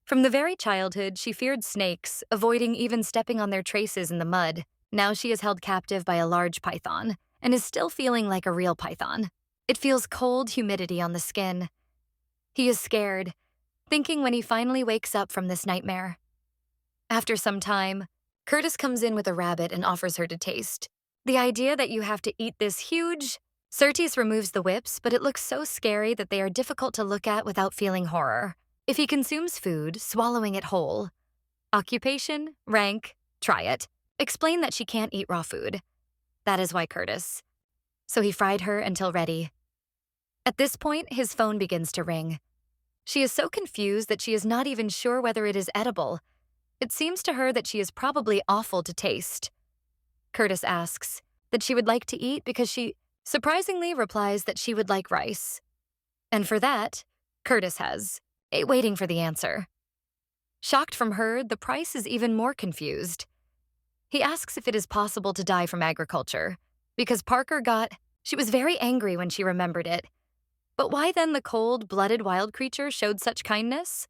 From the very childhood, she feared snakes, avoiding even stepping on their traces in the mud. Now she is held captive by a large python, and is still feeling like a real python. It feels cold humidity on the skin. He is scared, thinking when he finally wakes up from this nightmare. After some time, Curtis comes in with a rabbit and offers her to taste. The idea that you have to eat this huge... Surtees removes the whips, but it looks so scary that they are difficult to look at without feeling horror. If he consumes food, swallowing it whole. Occupation, rank, try it. Explain that she can't eat raw food. That is why Curtis. So he fried her until ready. At this point, his phone begins to ring. She is so confused that she is not even sure whether it is edible. It seems to her that she is probably awful to taste. Curtis asks that she would like to eat because she surprisingly replies that she would like rice. And for that, Curtis has waiting for the answer. Shocked from her, the price is even more confused. He asks if it is possible to die from agriculture, because she was very angry when she remembered it. But why then the cold-blooded wild creature showed such kindness?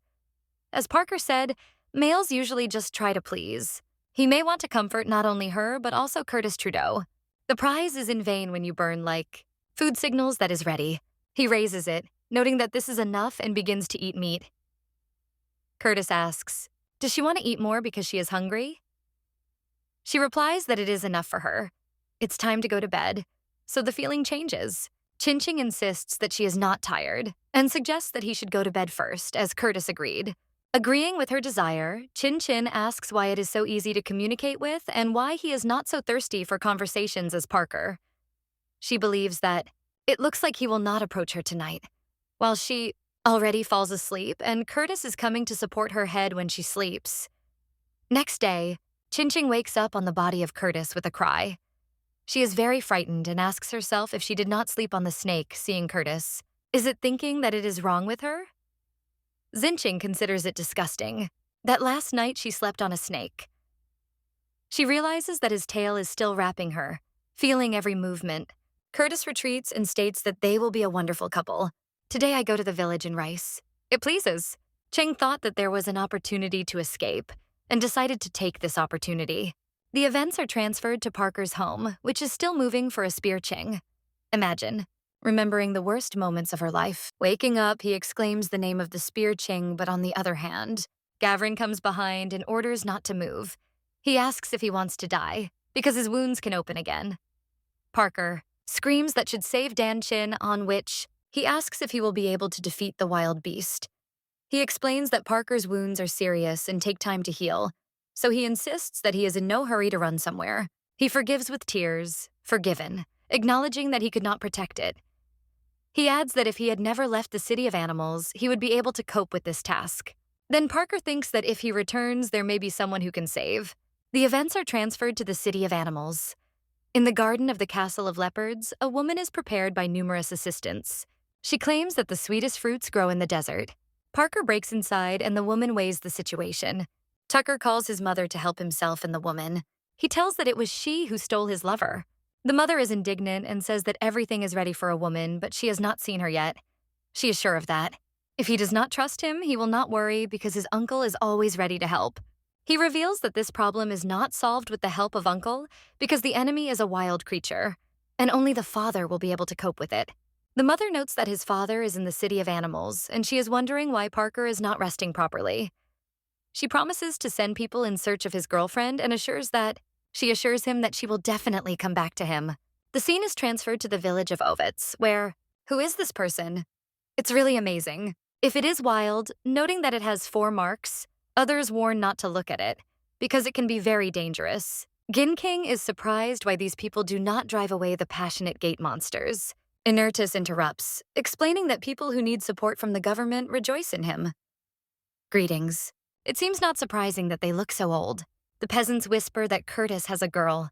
As Parker said, males usually just try to please. He may want to comfort not only her, but also Curtis Trudeau. The prize is in vain when you burn, food signals that is ready. He raises it, noting that this is enough and begins to eat meat. Curtis asks, does she want to eat more because she is hungry? She replies that it is enough for her. It's time to go to bed, so the feeling changes. Chin-Ching insists that she is not tired and suggests that he should go to bed first, as Curtis agreed. Agreeing with her desire, Chin-Chin asks why it is so easy to communicate with and why he is not so thirsty for conversations as Parker. She believes that it looks like he will not approach her tonight, while she already falls asleep and Curtis is coming to support her head when she sleeps. Next day, Chin-Ching wakes up on the body of Curtis with a cry. She is very frightened and asks herself if she did not sleep on the snake, seeing Curtis. Is it thinking that it is wrong with her? Xinqing considers it disgusting that last night she slept on a snake. She realizes that his tail is still wrapping her, feeling every movement. Curtis retreats and states that they will be a wonderful couple. Today I go to the village in rice. It pleases. Cheng thought that there was an opportunity to escape and decided to take this opportunity. The events are transferred to Parker's home, which is still moving for a spear Cheng. Imagine remembering the worst moments of her life. Waking up, he exclaims the name of the spear Cheng, but on the other hand, Gavrin comes behind and orders not to move. He asks if he wants to die, because his wounds can open again. Parker screams that should save Dan Chin, on which he asks if he will be able to defeat the wild beast. He explains that Parker's wounds are serious and take time to heal, so he insists that he is in no hurry to run somewhere. He forgives with tears, forgiven, acknowledging that he could not protect it. He adds that if he had never left the City of Animals, he would be able to cope with this task. Then Parker thinks that if he returns, there may be someone who can save. The events are transferred to the City of Animals. In the garden of the Castle of Leopards, a woman is prepared by numerous assistants. She claims that the sweetest fruits grow in the desert. Parker breaks inside and the woman weighs the situation. Tucker calls his mother to help himself and the woman. He tells that it was she who stole his lover. The mother is indignant and says that everything is ready for a woman, but she has not seen her yet. She is sure of that. If he does not trust him, he will not worry because his uncle is always ready to help. He reveals that this problem is not solved with the help of Uncle because the enemy is a wild creature, and only the father will be able to cope with it. The mother notes that his father is in the City of Animals, and she is wondering why Parker is not resting properly. She promises to send people in search of his girlfriend and assures him that she will definitely come back to him. The scene is transferred to the village of Ovitz, where, who is this person? It's really amazing. If it is wild, noting that it has 4 marks, others warn not to look at it, because it can be very dangerous. Gin King is surprised why these people do not drive away the passionate gate monsters. Inertus interrupts, explaining that people who need support from the government rejoice in him. Greetings. It seems not surprising that they look so old. The peasants whisper that Curtis has a girl.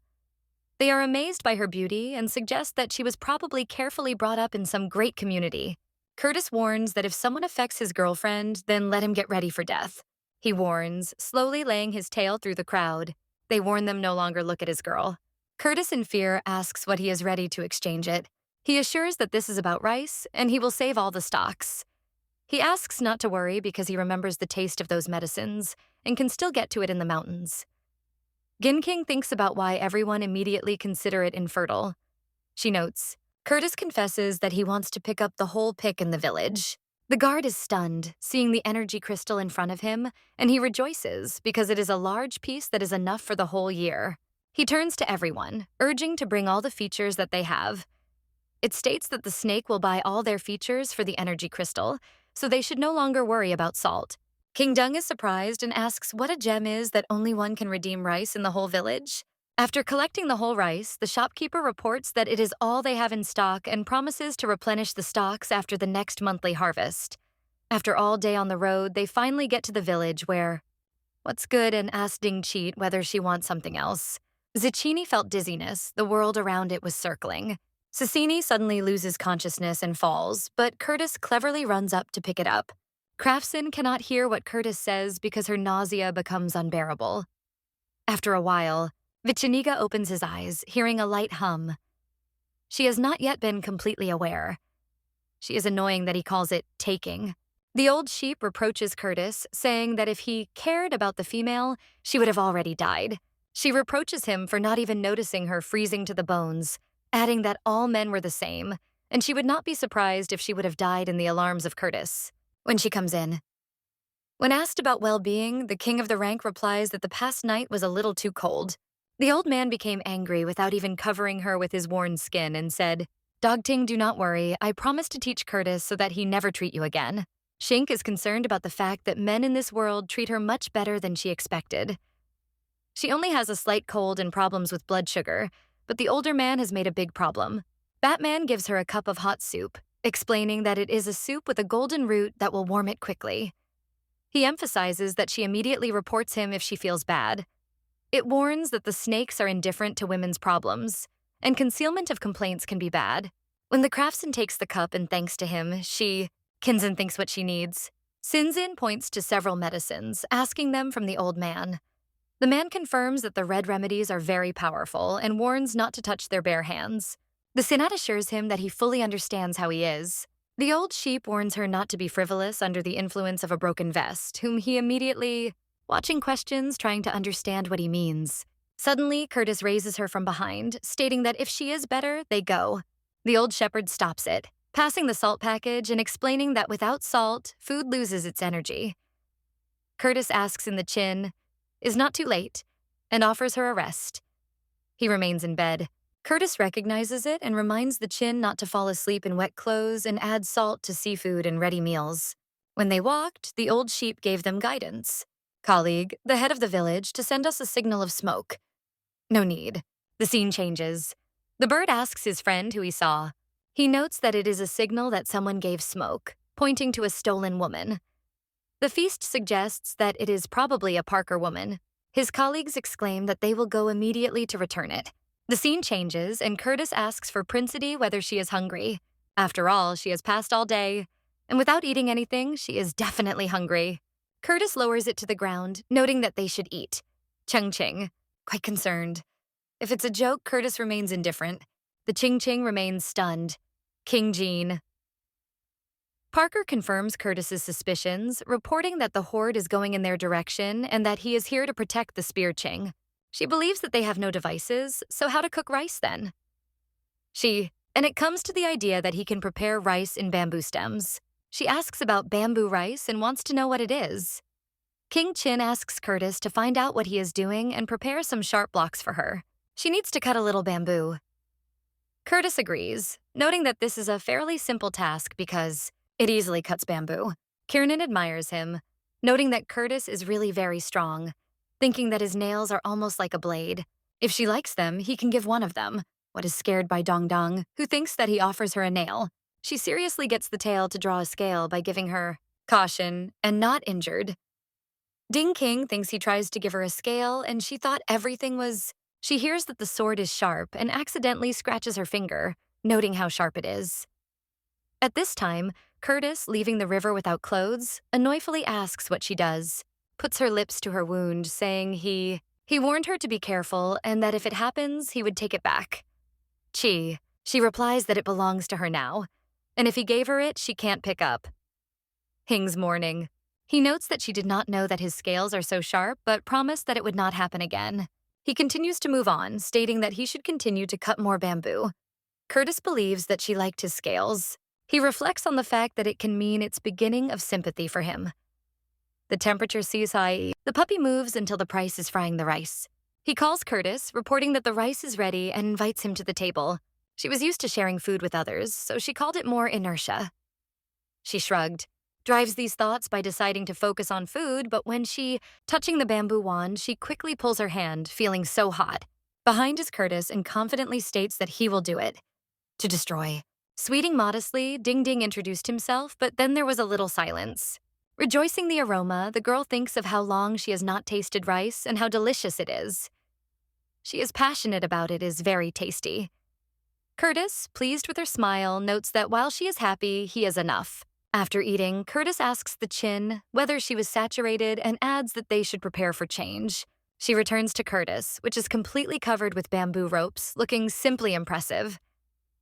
They are amazed by her beauty and suggest that she was probably carefully brought up in some great community. Curtis warns that if someone affects his girlfriend, then let him get ready for death. He warns, slowly laying his tail through the crowd. They warn them no longer look at his girl. Curtis, in fear, asks what he is ready to exchange it. He assures that this is about rice, and he will save all the stocks. He asks not to worry because he remembers the taste of those medicines and can still get to it in the mountains. Gin King thinks about why everyone immediately consider it infertile. She notes, Curtis confesses that he wants to pick up the whole pick in the village. The guard is stunned, seeing the energy crystal in front of him, and he rejoices because it is a large piece that is enough for the whole year. He turns to everyone, urging to bring all the features that they have. It states that the snake will buy all their features for the energy crystal, so they should no longer worry about salt. King Dung is surprised and asks what a gem is that only one can redeem rice in the whole village. After collecting the whole rice, the shopkeeper reports that it is all they have in stock and promises to replenish the stocks after the next monthly harvest. After all day on the road, they finally get to the village where "What's good?" and asks Ding Cheat whether she wants something else. Zichini felt dizziness, the world around it was circling. Sasini suddenly loses consciousness and falls, but Curtis cleverly runs up to pick it up. Crafson cannot hear what Curtis says because her nausea becomes unbearable. After a while, Vichiniga opens his eyes, hearing a light hum. She has not yet been completely aware. She is annoying that he calls it taking. The old sheep reproaches Curtis, saying that if he cared about the female, she would have already died. She reproaches him for not even noticing her freezing to the bones, adding that all men were the same, and she would not be surprised if she would have died in the alarms of Curtis. When she comes in, when asked about well-being, the king of the rank replies that the past night was a little too cold. The old man became angry without even covering her with his worn skin and said, "Dogting, do not worry. I promise to teach Curtis so that he never treat you again." Shink is concerned about the fact that men in this world treat her much better than she expected. She only has a slight cold and problems with blood sugar, but the older man has made a big problem. Batman gives her a cup of hot soup, explaining that it is a soup with a golden root that will warm it quickly. He emphasizes that she immediately reports him if she feels bad. It warns that the snakes are indifferent to women's problems, and concealment of complaints can be bad. When the craftsman takes the cup and thanks to him, Kinzen thinks what she needs. Sinzin points to several medicines, asking them from the old man. The man confirms that the red remedies are very powerful and warns not to touch their bare hands. The Sinat assures him that he fully understands how he is. The old sheep warns her not to be frivolous under the influence of a broken vest, whom he immediately, watching questions, trying to understand what he means. Suddenly, Curtis raises her from behind, stating that if she is better, they go. The old shepherd stops it, passing the salt package and explaining that without salt, food loses its energy. Curtis asks in the chin, "Is not too late," and offers her a rest. He remains in bed. Curtis recognizes it and reminds the chin not to fall asleep in wet clothes and adds salt to seafood and ready meals. When they walked, the old sheep gave them guidance. "Colleague, the head of the village, to send us a signal of smoke." No need. The scene changes. The bird asks his friend who he saw. He notes that it is a signal that someone gave smoke, pointing to a stolen woman. The feast suggests that it is probably a Parker woman. His colleagues exclaim that they will go immediately to return it. The scene changes, and Curtis asks for Princidy whether she is hungry. After all, she has passed all day, and without eating anything, she is definitely hungry. Curtis lowers it to the ground, noting that they should eat. Chung Ching, quite concerned. If it's a joke, Curtis remains indifferent. The Ching Ching remains stunned. King Jean. Parker confirms Curtis's suspicions, reporting that the horde is going in their direction and that he is here to protect the Spear Ching. She believes that they have no devices, so how to cook rice then? And it comes to the idea that he can prepare rice in bamboo stems. She asks about bamboo rice and wants to know what it is. King Chin asks Curtis to find out what he is doing and prepare some sharp blocks for her. She needs to cut a little bamboo. Curtis agrees, noting that this is a fairly simple task because it easily cuts bamboo. Kiernan admires him, noting that Curtis is really very strong, thinking that his nails are almost like a blade. If she likes them, he can give one of them. What is scared by Dong Dong, who thinks that he offers her a nail. She seriously gets the tail to draw a scale by giving her caution and not injured. Ding King thinks he tries to give her a scale, and she thought everything was. She hears that the sword is sharp and accidentally scratches her finger, noting how sharp it is. At this time, Curtis, leaving the river without clothes, annoyfully asks what she does, puts her lips to her wound, saying he warned her to be careful and that if it happens, he would take it back. She replies that it belongs to her now, and if he gave her it, she can't pick up. Hing's mourning. He notes that she did not know that his scales are so sharp, but promised that it would not happen again. He continues to move on, stating that he should continue to cut more bamboo. Curtis believes that she liked his scales. He reflects on the fact that it can mean its beginning of sympathy for him. The temperature sees high. The puppy moves until the price is frying the rice. He calls Curtis, reporting that the rice is ready and invites him to the table. She was used to sharing food with others, so she called it more inertia. She shrugged, drives these thoughts by deciding to focus on food, but when touching the bamboo wand, she quickly pulls her hand, feeling so hot. Behind is Curtis and confidently states that he will do it. To destroy. Sweeting modestly, Ding Ding introduced himself, but then there was a little silence. Rejoicing the aroma, the girl thinks of how long she has not tasted rice and how delicious it is. She is passionate about it is very tasty. Curtis, pleased with her smile, notes that while she is happy, he is enough. After eating, Curtis asks the Chin whether she was saturated and adds that they should prepare for change. She returns to Curtis, which is completely covered with bamboo ropes, looking simply impressive.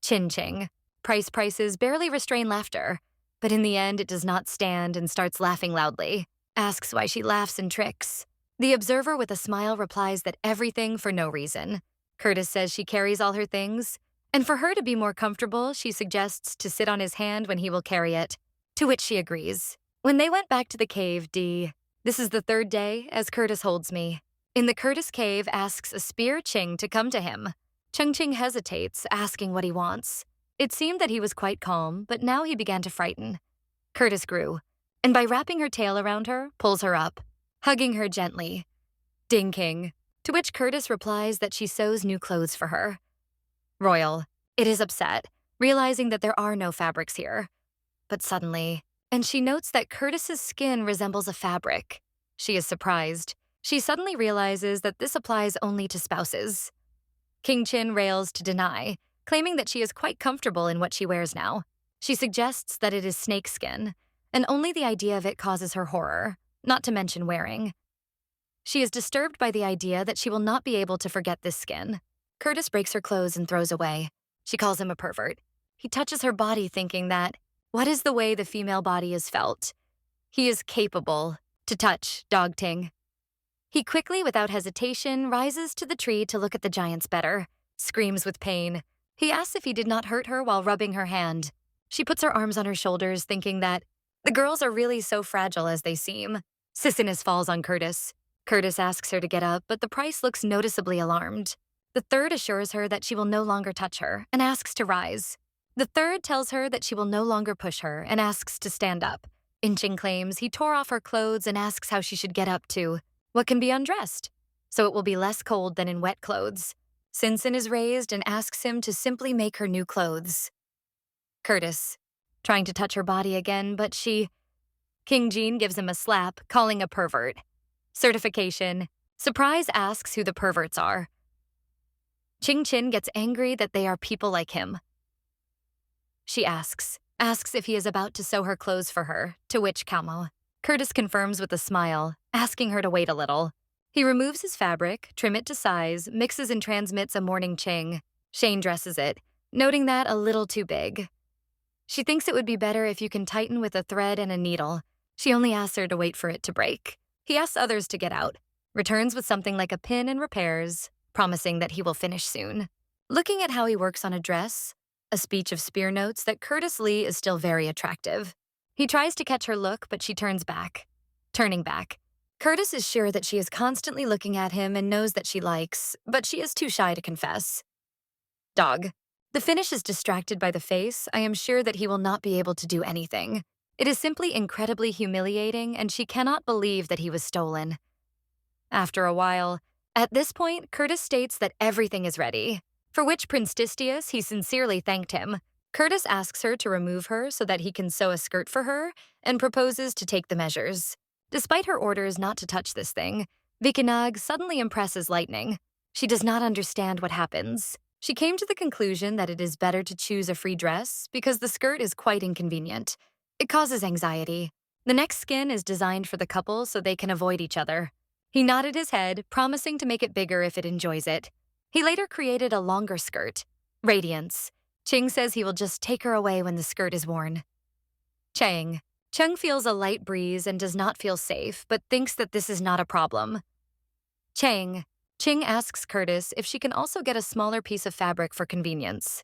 Chin Ching. Prices barely restrain laughter, but in the end it does not stand and starts laughing loudly. Asks why she laughs and tricks. The observer with a smile replies that everything for no reason. Curtis says she carries all her things, and for her to be more comfortable, she suggests to sit on his hand when he will carry it, to which she agrees. When they went back to the cave, this is the third day as Curtis holds me. In the Curtis cave asks a spear Ching to come to him. Chung Ching hesitates, asking what he wants. It seemed that he was quite calm, but now he began to frighten. Curtis grew, and by wrapping her tail around her, pulls her up, hugging her gently. Ding King, to which Curtis replies that she sews new clothes for her. Royal, it is upset, realizing that there are no fabrics here. But suddenly, and she notes that Curtis's skin resembles a fabric. She is surprised. She suddenly realizes that this applies only to spouses. King Chin rails to deny, claiming that she is quite comfortable in what she wears now. She suggests that it is snakeskin, and only the idea of it causes her horror, not to mention wearing. She is disturbed by the idea that she will not be able to forget this skin. Curtis breaks her clothes and throws away. She calls him a pervert. He touches her body thinking that, what is the way the female body is felt? He is capable to touch Dog Ting. He quickly, without hesitation, rises to the tree to look at the giants better, screams with pain. He asks if he did not hurt her while rubbing her hand. She puts her arms on her shoulders, thinking that the girls are really so fragile as they seem. Sissiness falls on Curtis. Curtis asks her to get up, but the price looks noticeably alarmed. The third assures her that she will no longer touch her and asks to rise. The third tells her that she will no longer push her and asks to stand up. Inching claims he tore off her clothes and asks how she should get up to what can be undressed, so it will be less cold than in wet clothes. Sinsin is raised and asks him to simply make her new clothes. Curtis, trying to touch her body again, but King Jean gives him a slap, calling a pervert. Certification. Surprise asks who the perverts are. Ching Chin gets angry that they are people like him. She asks if he is about to sew her clothes for her, to which Camo. Curtis confirms with a smile, asking her to wait a little. He removes his fabric, trim it to size, mixes and transmits a morning Ching. Shane dresses it, noting that a little too big. She thinks it would be better if you can tighten with a thread and a needle. She only asks her to wait for it to break. He asks others to get out, returns with something like a pin and repairs, promising that he will finish soon. Looking at how he works on a dress, a speech of Spear notes that Curtis Lee is still very attractive. He tries to catch her look, but she turns back. Turning back. Curtis is sure that she is constantly looking at him and knows that she likes, but she is too shy to confess. Dog. The finish is distracted by the face. I am sure that he will not be able to do anything. It is simply incredibly humiliating, and she cannot believe that he was stolen. After a while, at this point, Curtis states that everything is ready, for which Prince Distius, he sincerely thanked him. Curtis asks her to remove her so that he can sew a skirt for her and proposes to take the measures. Despite her orders not to touch this thing, Vikinag suddenly impresses Lightning. She does not understand what happens. She came to the conclusion that it is better to choose a free dress because the skirt is quite inconvenient. It causes anxiety. The next skin is designed for the couple so they can avoid each other. He nodded his head, promising to make it bigger if it enjoys it. He later created a longer skirt. Radiance. Ching says he will just take her away when the skirt is worn. Chang. Chung feels a light breeze and does not feel safe, but thinks that this is not a problem. Chang. Ching asks Curtis if she can also get a smaller piece of fabric for convenience.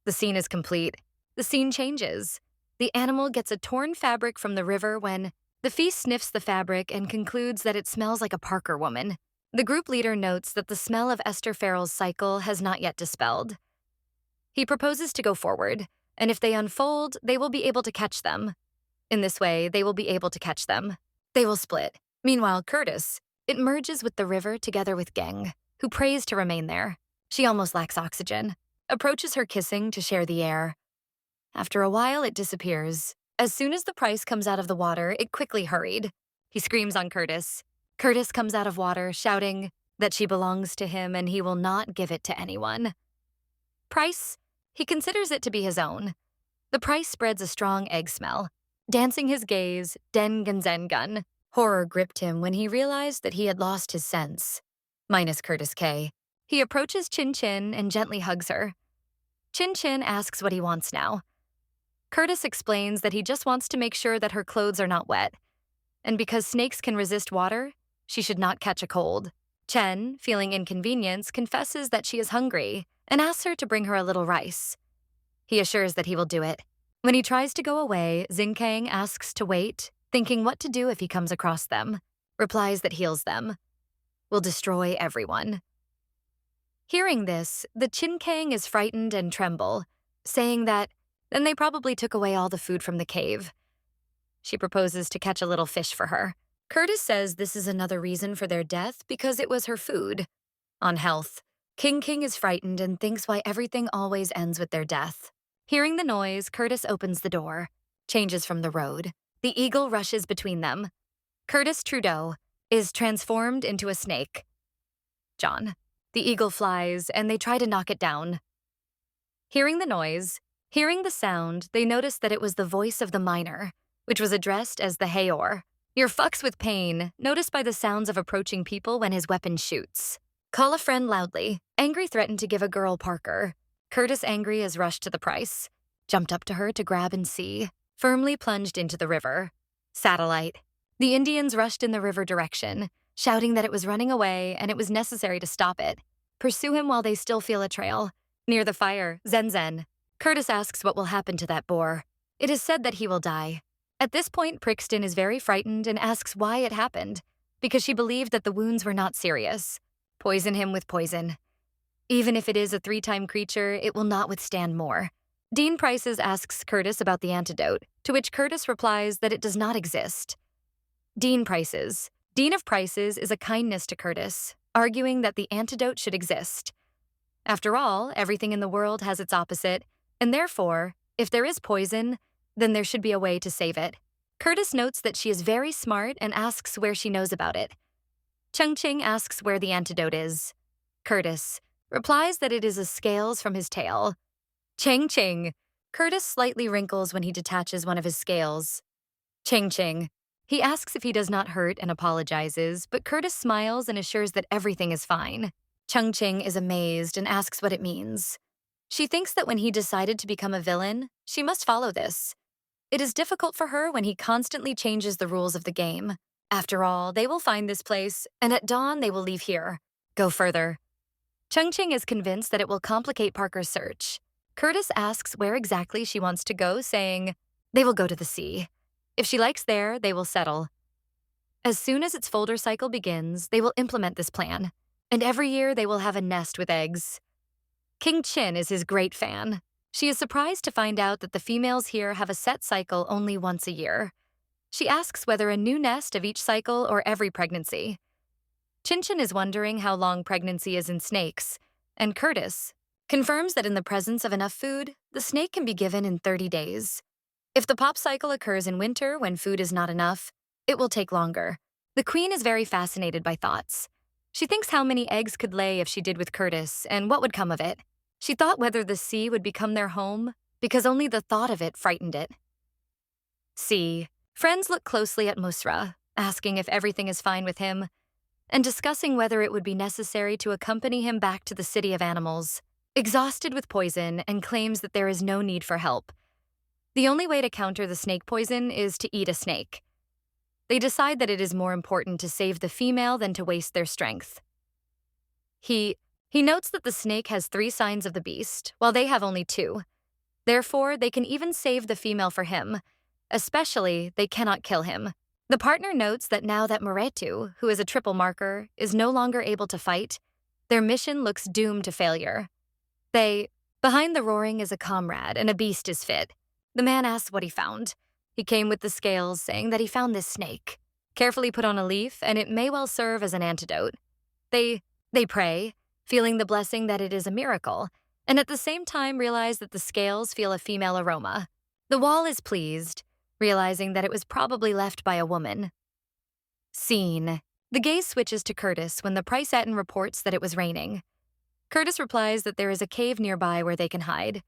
The scene is complete. The scene changes. The animal gets a torn fabric from the river when the feast sniffs the fabric and concludes that it smells like a Parker woman. The group leader notes that the smell of Esther Farrell's cycle has not yet dispelled. He proposes to go forward, and if they unfold, they will be able to catch them. In this way, they will be able to catch them. They will split. Meanwhile, Curtis, it merges with the river together with Geng, who prays to remain there. She almost lacks oxygen, approaches her kissing to share the air. After a while, it disappears. As soon as the price comes out of the water, it quickly hurried. He screams on Curtis. Curtis comes out of water, shouting that she belongs to him and he will not give it to anyone. Price, he considers it to be his own. The price spreads a strong egg smell. Dancing his gaze, Dengenzengun. Horror gripped him when he realized that he had lost his sense. Minus Curtis K. He approaches Chin Chin and gently hugs her. Chin Chin asks what he wants now. Curtis explains that he just wants to make sure that her clothes are not wet. And because snakes can resist water, she should not catch a cold. Chen, feeling inconvenience, confesses that she is hungry and asks her to bring her a little rice. He assures that he will do it. When he tries to go away, Xingkang asks to wait, thinking what to do if he comes across them. Replies that heals them. Will destroy everyone. Hearing this, the Chinkang is frightened and tremble, saying that then they probably took away all the food from the cave. She proposes to catch a little fish for her. Curtis says this is another reason for their death because it was her food. On health, King King is frightened and thinks why everything always ends with their death. Hearing the noise, Curtis opens the door, changes from the road. The eagle rushes between them. Curtis Trudeau is transformed into a snake. John. The eagle flies, and they try to knock it down. Hearing the noise, hearing the sound, they notice that it was the voice of the miner, which was addressed as the Hayor. You're fucks with pain, noticed by the sounds of approaching people when his weapon shoots. Call a friend loudly. Angry threatened to give a girl Parker. Curtis, angry, has rushed to the price. Jumped up to her to grab and see. Firmly plunged into the river. Satellite. The Indians rushed in the river direction, shouting that it was running away and it was necessary to stop it. Pursue him while they still feel a trail. Near the fire, Zen Zen. Curtis asks what will happen to that boar. It is said that he will die. At this point, Brixton is very frightened and asks why it happened, because she believed that the wounds were not serious. Poison him with poison. Even if it is a 3-time creature, it will not withstand more. Dean Prices asks Curtis about the antidote, to which Curtis replies that it does not exist. Dean Prices. Dean of Prices is a kindness to Curtis, arguing that the antidote should exist. After all, everything in the world has its opposite, and therefore, if there is poison, then there should be a way to save it. Curtis notes that she is very smart and asks where she knows about it. Chung Ching asks where the antidote is. Curtis replies that it is a scales from his tail. Ching Ching. Curtis slightly wrinkles when he detaches one of his scales. Ching Ching. He asks if he does not hurt and apologizes, but Curtis smiles and assures that everything is fine. Chung Ching is amazed and asks what it means. She thinks that when he decided to become a villain, she must follow this. It is difficult for her when he constantly changes the rules of the game. After all, they will find this place, and at dawn they will leave here. Go further. Chung Ching is convinced that it will complicate Parker's search. Curtis asks where exactly she wants to go, saying, they will go to the sea. If she likes there, they will settle. As soon as its folder cycle begins, they will implement this plan, and every year they will have a nest with eggs. King Chin is his great fan. She is surprised to find out that the females here have a set cycle only once a year. She asks whether a new nest of each cycle or every pregnancy. Chin Chin is wondering how long pregnancy is in snakes, and Curtis confirms that in the presence of enough food, the snake can be given in 30 days. If the pop cycle occurs in winter when food is not enough, it will take longer. The queen is very fascinated by thoughts. She thinks how many eggs could lay if she did with Curtis, and what would come of it. She thought whether the sea would become their home, because only the thought of it frightened it. Sea. Friends look closely at Musra, asking if everything is fine with him, and discussing whether it would be necessary to accompany him back to the city of animals. Exhausted with poison and claims that there is no need for help. The only way to counter the snake poison is to eat a snake. They decide that it is more important to save the female than to waste their strength. He notes that the snake has 3 signs of the beast, while they have only 2. Therefore, they can even save the female for him. Especially, they cannot kill him. The partner notes that now that Moretu, who is a triple marker, is no longer able to fight, their mission looks doomed to failure. Behind the roaring is a comrade, and a beast is fit. The man asks what he found. He came with the scales, saying that he found this snake. Carefully put on a leaf, and it may well serve as an antidote. They pray, feeling the blessing that it is a miracle, and at the same time realize that the scales feel a female aroma. The wall is pleased. realizing that it was probably left by a woman. Scene. The gaze switches to Curtis when the Price-Etten reports that it was raining. Curtis replies that there is a cave nearby where they can hide.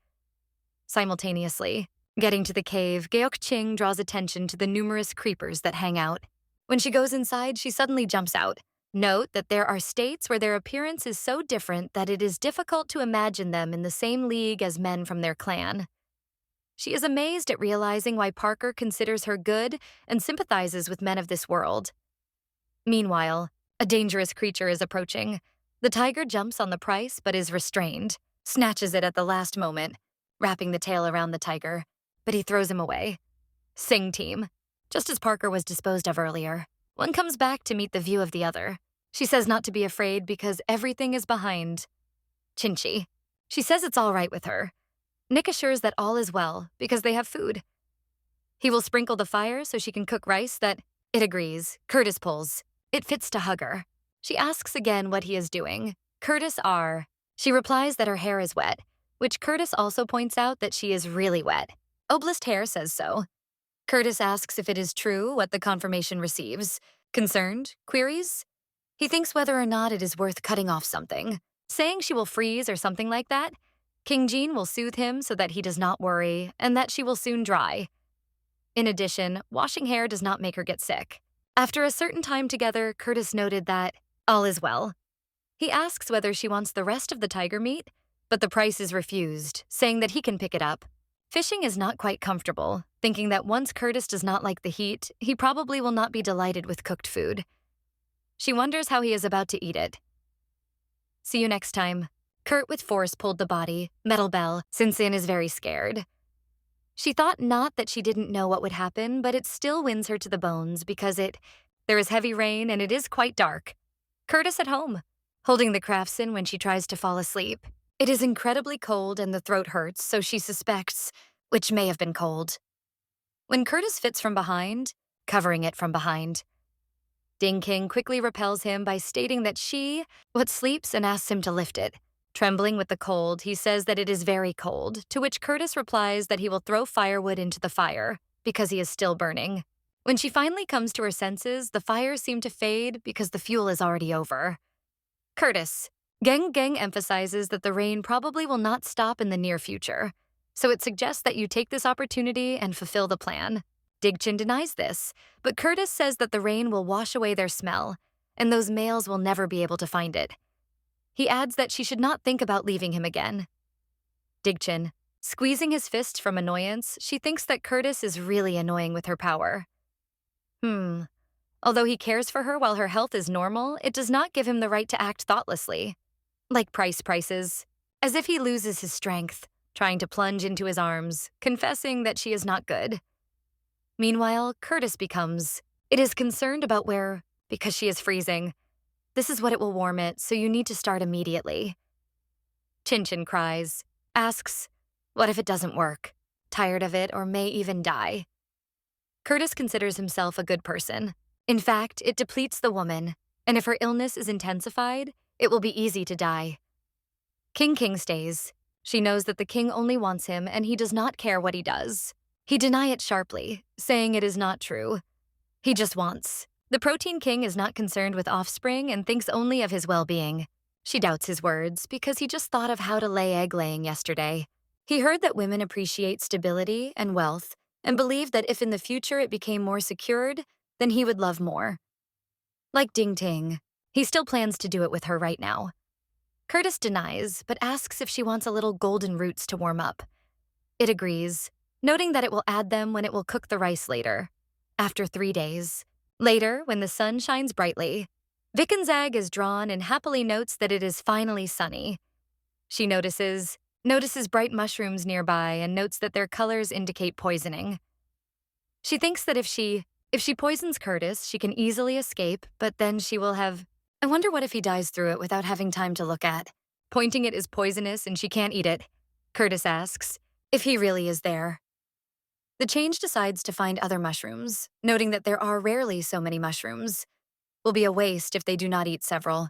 Simultaneously, getting to the cave, Geok-ching draws attention to the numerous creepers that hang out. When she goes inside, she suddenly jumps out. Note that there are states where their appearance is so different that it is difficult to imagine them in the same league as men from their clan. She is amazed at realizing why Parker considers her good and sympathizes with men of this world. Meanwhile, a dangerous creature is approaching. The tiger jumps on the Price but is restrained, snatches it at the last moment, wrapping the tail around the tiger, but he throws him away. Sing team. Just as Parker was disposed of earlier, one comes back to meet the view of the other. She says not to be afraid because everything is behind Chinchi. She says it's all right with her. Nick assures that all is well because they have food. He will sprinkle the fire so she can cook rice that it agrees. Curtis pulls. It fits to hug her. She asks again what he is doing. Curtis R. She replies that her hair is wet, which Curtis also points out that she is really wet. Oblast Hair says so. Curtis asks if it is true what the confirmation receives. Concerned, queries. He thinks whether or not it is worth cutting off something, saying she will freeze or something like that. King Jean will soothe him so that he does not worry and that she will soon dry. In addition, washing hair does not make her get sick. After a certain time together, Curtis noted that all is well. He asks whether she wants the rest of the tiger meat, but the Price is refused, saying that he can pick it up. Fishing is not quite comfortable, thinking that once Curtis does not like the heat, he probably will not be delighted with cooked food. She wonders how he is about to eat it. See you next time. Kurt with force pulled the body, Metal Bell, since In is very scared. She thought not that she didn't know what would happen, but it still wins her to the bones because there is heavy rain and it is quite dark. Curtis at home, holding the craftsman when she tries to fall asleep. It is incredibly cold and the throat hurts, so she suspects, which may have been cold. When Curtis fits from behind, covering it from behind, Ding King quickly repels him by stating that she sleeps and asks him to lift it. Trembling with the cold, he says that it is very cold, to which Curtis replies that he will throw firewood into the fire because he is still burning. When she finally comes to her senses, the fires seem to fade because the fuel is already over. Curtis. Geng Geng emphasizes that the rain probably will not stop in the near future, so it suggests that you take this opportunity and fulfill the plan. Digchin denies this, but Curtis says that the rain will wash away their smell, and those males will never be able to find it. He adds that she should not think about leaving him again. Digchin. Squeezing his fist from annoyance, she thinks that Curtis is really annoying with her power. Although he cares for her while her health is normal, it does not give him the right to act thoughtlessly. Like prices, as if he loses his strength, trying to plunge into his arms, confessing that she is not good. Meanwhile, Curtis it is concerned about where, because she is freezing. This is what it will warm it, so you need to start immediately. Chin Chin cries, asks, what if it doesn't work? Tired of it or may even die. Curtis considers himself a good person. In fact, it depletes the woman, and if her illness is intensified, it will be easy to die. King stays. She knows that the king only wants him and he does not care what he does. He denies it sharply, saying it is not true. He just wants. The Protein King is not concerned with offspring and thinks only of his well-being. She doubts his words because he just thought of how to lay egg-laying yesterday. He heard that women appreciate stability and wealth and believed that if in the future it became more secured, then he would love more. Like Ding Ting, he still plans to do it with her right now. Curtis denies, but asks if she wants a little golden roots to warm up. It agrees, noting that it will add them when it will cook the rice later, after 3 days. Later, when the sun shines brightly, Vickenzag is drawn and happily notes that it is finally sunny. She notices bright mushrooms nearby and notes that their colors indicate poisoning. She thinks that if she poisons Curtis, she can easily escape, but then she will have... I wonder what if he dies through it without having time to look at. Pointing it is poisonous and she can't eat it. Curtis asks if he really is there. The Change decides to find other mushrooms, noting that there are rarely so many mushrooms. Will be a waste if they do not eat several.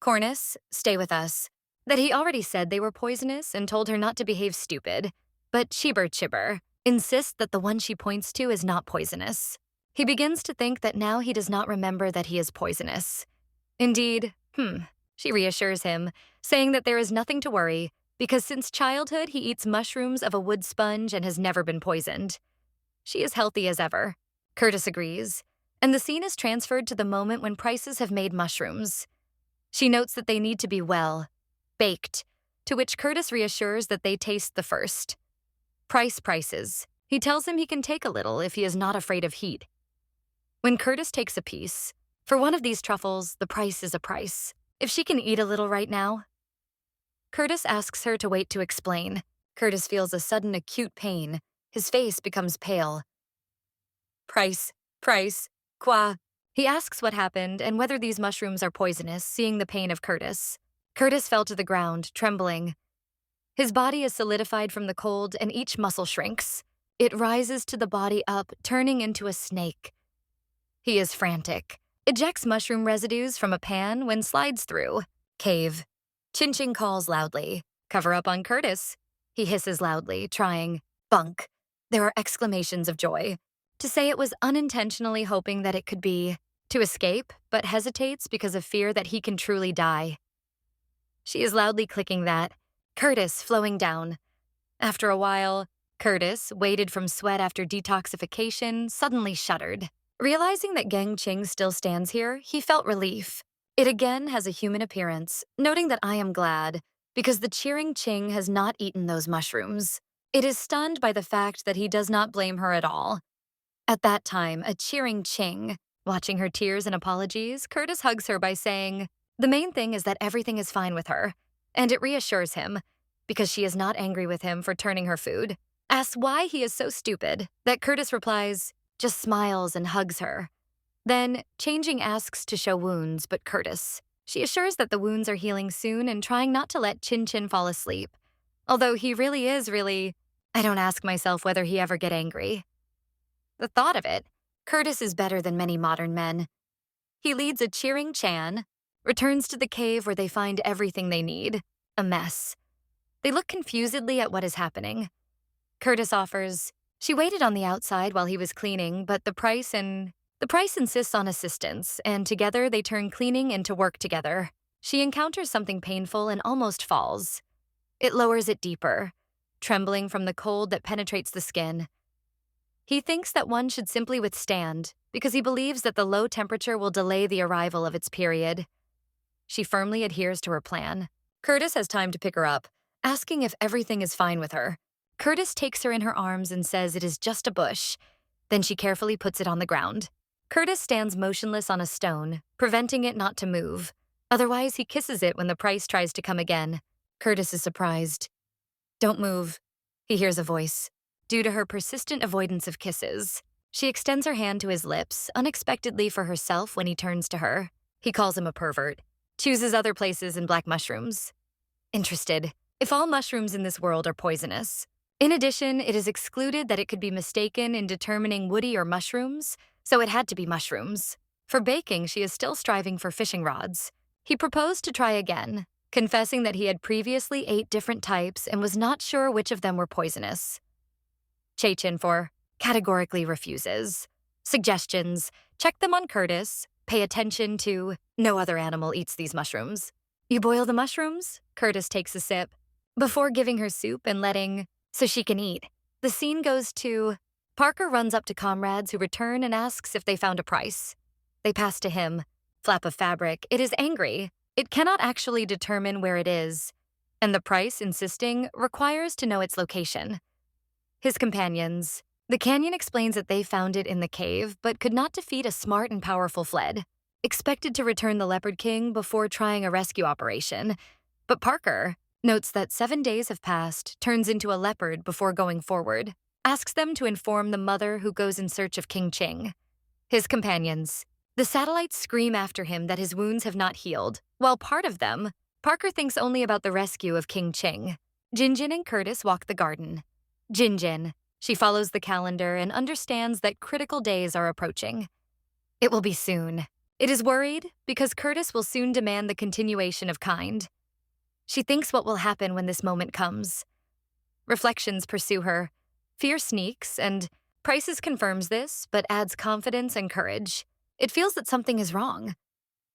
Cornus, stay with us. That he already said they were poisonous and told her not to behave stupid, but chibber. insists that the one she points to is not poisonous. He begins to think that now he does not remember that he is poisonous. Indeed, she reassures him, saying that there is nothing to worry because since childhood he eats mushrooms of a wood sponge and has never been poisoned. She is healthy as ever. Curtis agrees, and the scene is transferred to the moment when Prices have made mushrooms. She notes that they need to be baked, to which Curtis reassures that they taste the first. Prices. He tells him he can take a little if he is not afraid of heat. When Curtis takes a piece, for one of these truffles, the price is a price. If she can eat a little right now. Curtis asks her to wait to explain. Curtis feels a sudden acute pain. His face becomes pale. Price, quoi? He asks what happened and whether these mushrooms are poisonous, seeing the pain of Curtis. Curtis fell to the ground, trembling. His body is solidified from the cold and each muscle shrinks. It rises to the body up, turning into a snake. He is frantic. Ejects mushroom residues from a pan when slides through. Cave. Chin calls loudly. Cover up on Curtis. He hisses loudly, trying. Bunk. There are exclamations of joy. To say it was unintentionally hoping that it could be. To escape, but hesitates because of fear that he can truly die. She is loudly clicking that. Curtis flowing down. After a while, Curtis, weighted from sweat after detoxification, suddenly shuddered. Realizing that Gang Ching still stands here, he felt relief. It again has a human appearance, noting that I am glad, because the cheering Ching has not eaten those mushrooms. It is stunned by the fact that he does not blame her at all. At that time, a cheering Ching, watching her tears and apologies, Curtis hugs her by saying, the main thing is that everything is fine with her, and it reassures him, because she is not angry with him for turning her food. Asks why he is so stupid, that Curtis replies, just smiles and hugs her. Then, changing asks to show wounds, but Curtis. She assures that the wounds are healing soon and trying not to let Chin fall asleep. Although he really is I don't ask myself whether he ever get angry. The thought of it, Curtis is better than many modern men. He leads a cheering Chan, returns to the cave where they find everything they need, a mess. They look confusedly at what is happening. Curtis offers, she waited on the outside while he was cleaning, but the price insists on assistance, and together they turn cleaning into work together. She encounters something painful and almost falls. It lowers it deeper, trembling from the cold that penetrates the skin. He thinks that one should simply withstand, because he believes that the low temperature will delay the arrival of its period. She firmly adheres to her plan. Curtis has time to pick her up, asking if everything is fine with her. Curtis takes her in her arms and says it is just a bush. Then she carefully puts it on the ground. Curtis stands motionless on a stone, preventing it not to move. Otherwise, he kisses it when the price tries to come again. Curtis is surprised. Don't move, he hears a voice. Due to her persistent avoidance of kisses, she extends her hand to his lips, unexpectedly for herself when he turns to her. He calls him a pervert. Chooses other places in black mushrooms. Interested. If all mushrooms in this world are poisonous. In addition, it is excluded that it could be mistaken in determining woody or mushrooms, so it had to be mushrooms. For baking, she is still striving for fishing rods. He proposed to try again, confessing that he had previously ate different types and was not sure which of them were poisonous. Chin categorically refuses. Suggestions, check them on Curtis, pay attention to, no other animal eats these mushrooms. You boil the mushrooms? Curtis takes a sip. Before giving her soup and letting, so she can eat. The scene goes to, Parker runs up to comrades who return and asks if they found a price. They pass to him. Flap of fabric, it is angry. It cannot actually determine where it is, and the price, insisting, requires to know its location. His companions. The canyon explains that they found it in the cave, but could not defeat a smart and powerful Fled. Expected to return the Leopard King before trying a rescue operation. But Parker notes that 7 days have passed, turns into a leopard before going forward. Asks them to inform the mother who goes in search of King Ching. His companions. The satellites scream after him that his wounds have not healed. While part of them, Parker thinks only about the rescue of King Ching. Jinjin and Curtis walk the garden. Jinjin. She follows the calendar and understands that critical days are approaching. It will be soon. It is worried because Curtis will soon demand the continuation of kind. She thinks what will happen when this moment comes. Reflections pursue her. Fear sneaks, and Prices confirms this, but adds confidence and courage. It feels that something is wrong.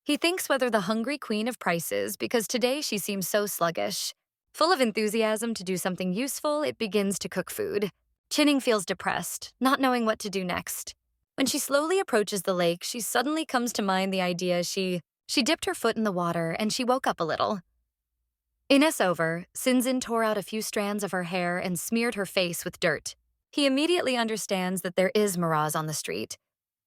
He thinks whether the hungry queen of Prices because today she seems so sluggish. Full of enthusiasm to do something useful, it begins to cook food. Chinning feels depressed, not knowing what to do next. When she slowly approaches the lake, she suddenly comes to mind the idea she dipped her foot in the water and she woke up a little. Ines over, Sinzin tore out a few strands of her hair and smeared her face with dirt. He immediately understands that there is Miraz on the street.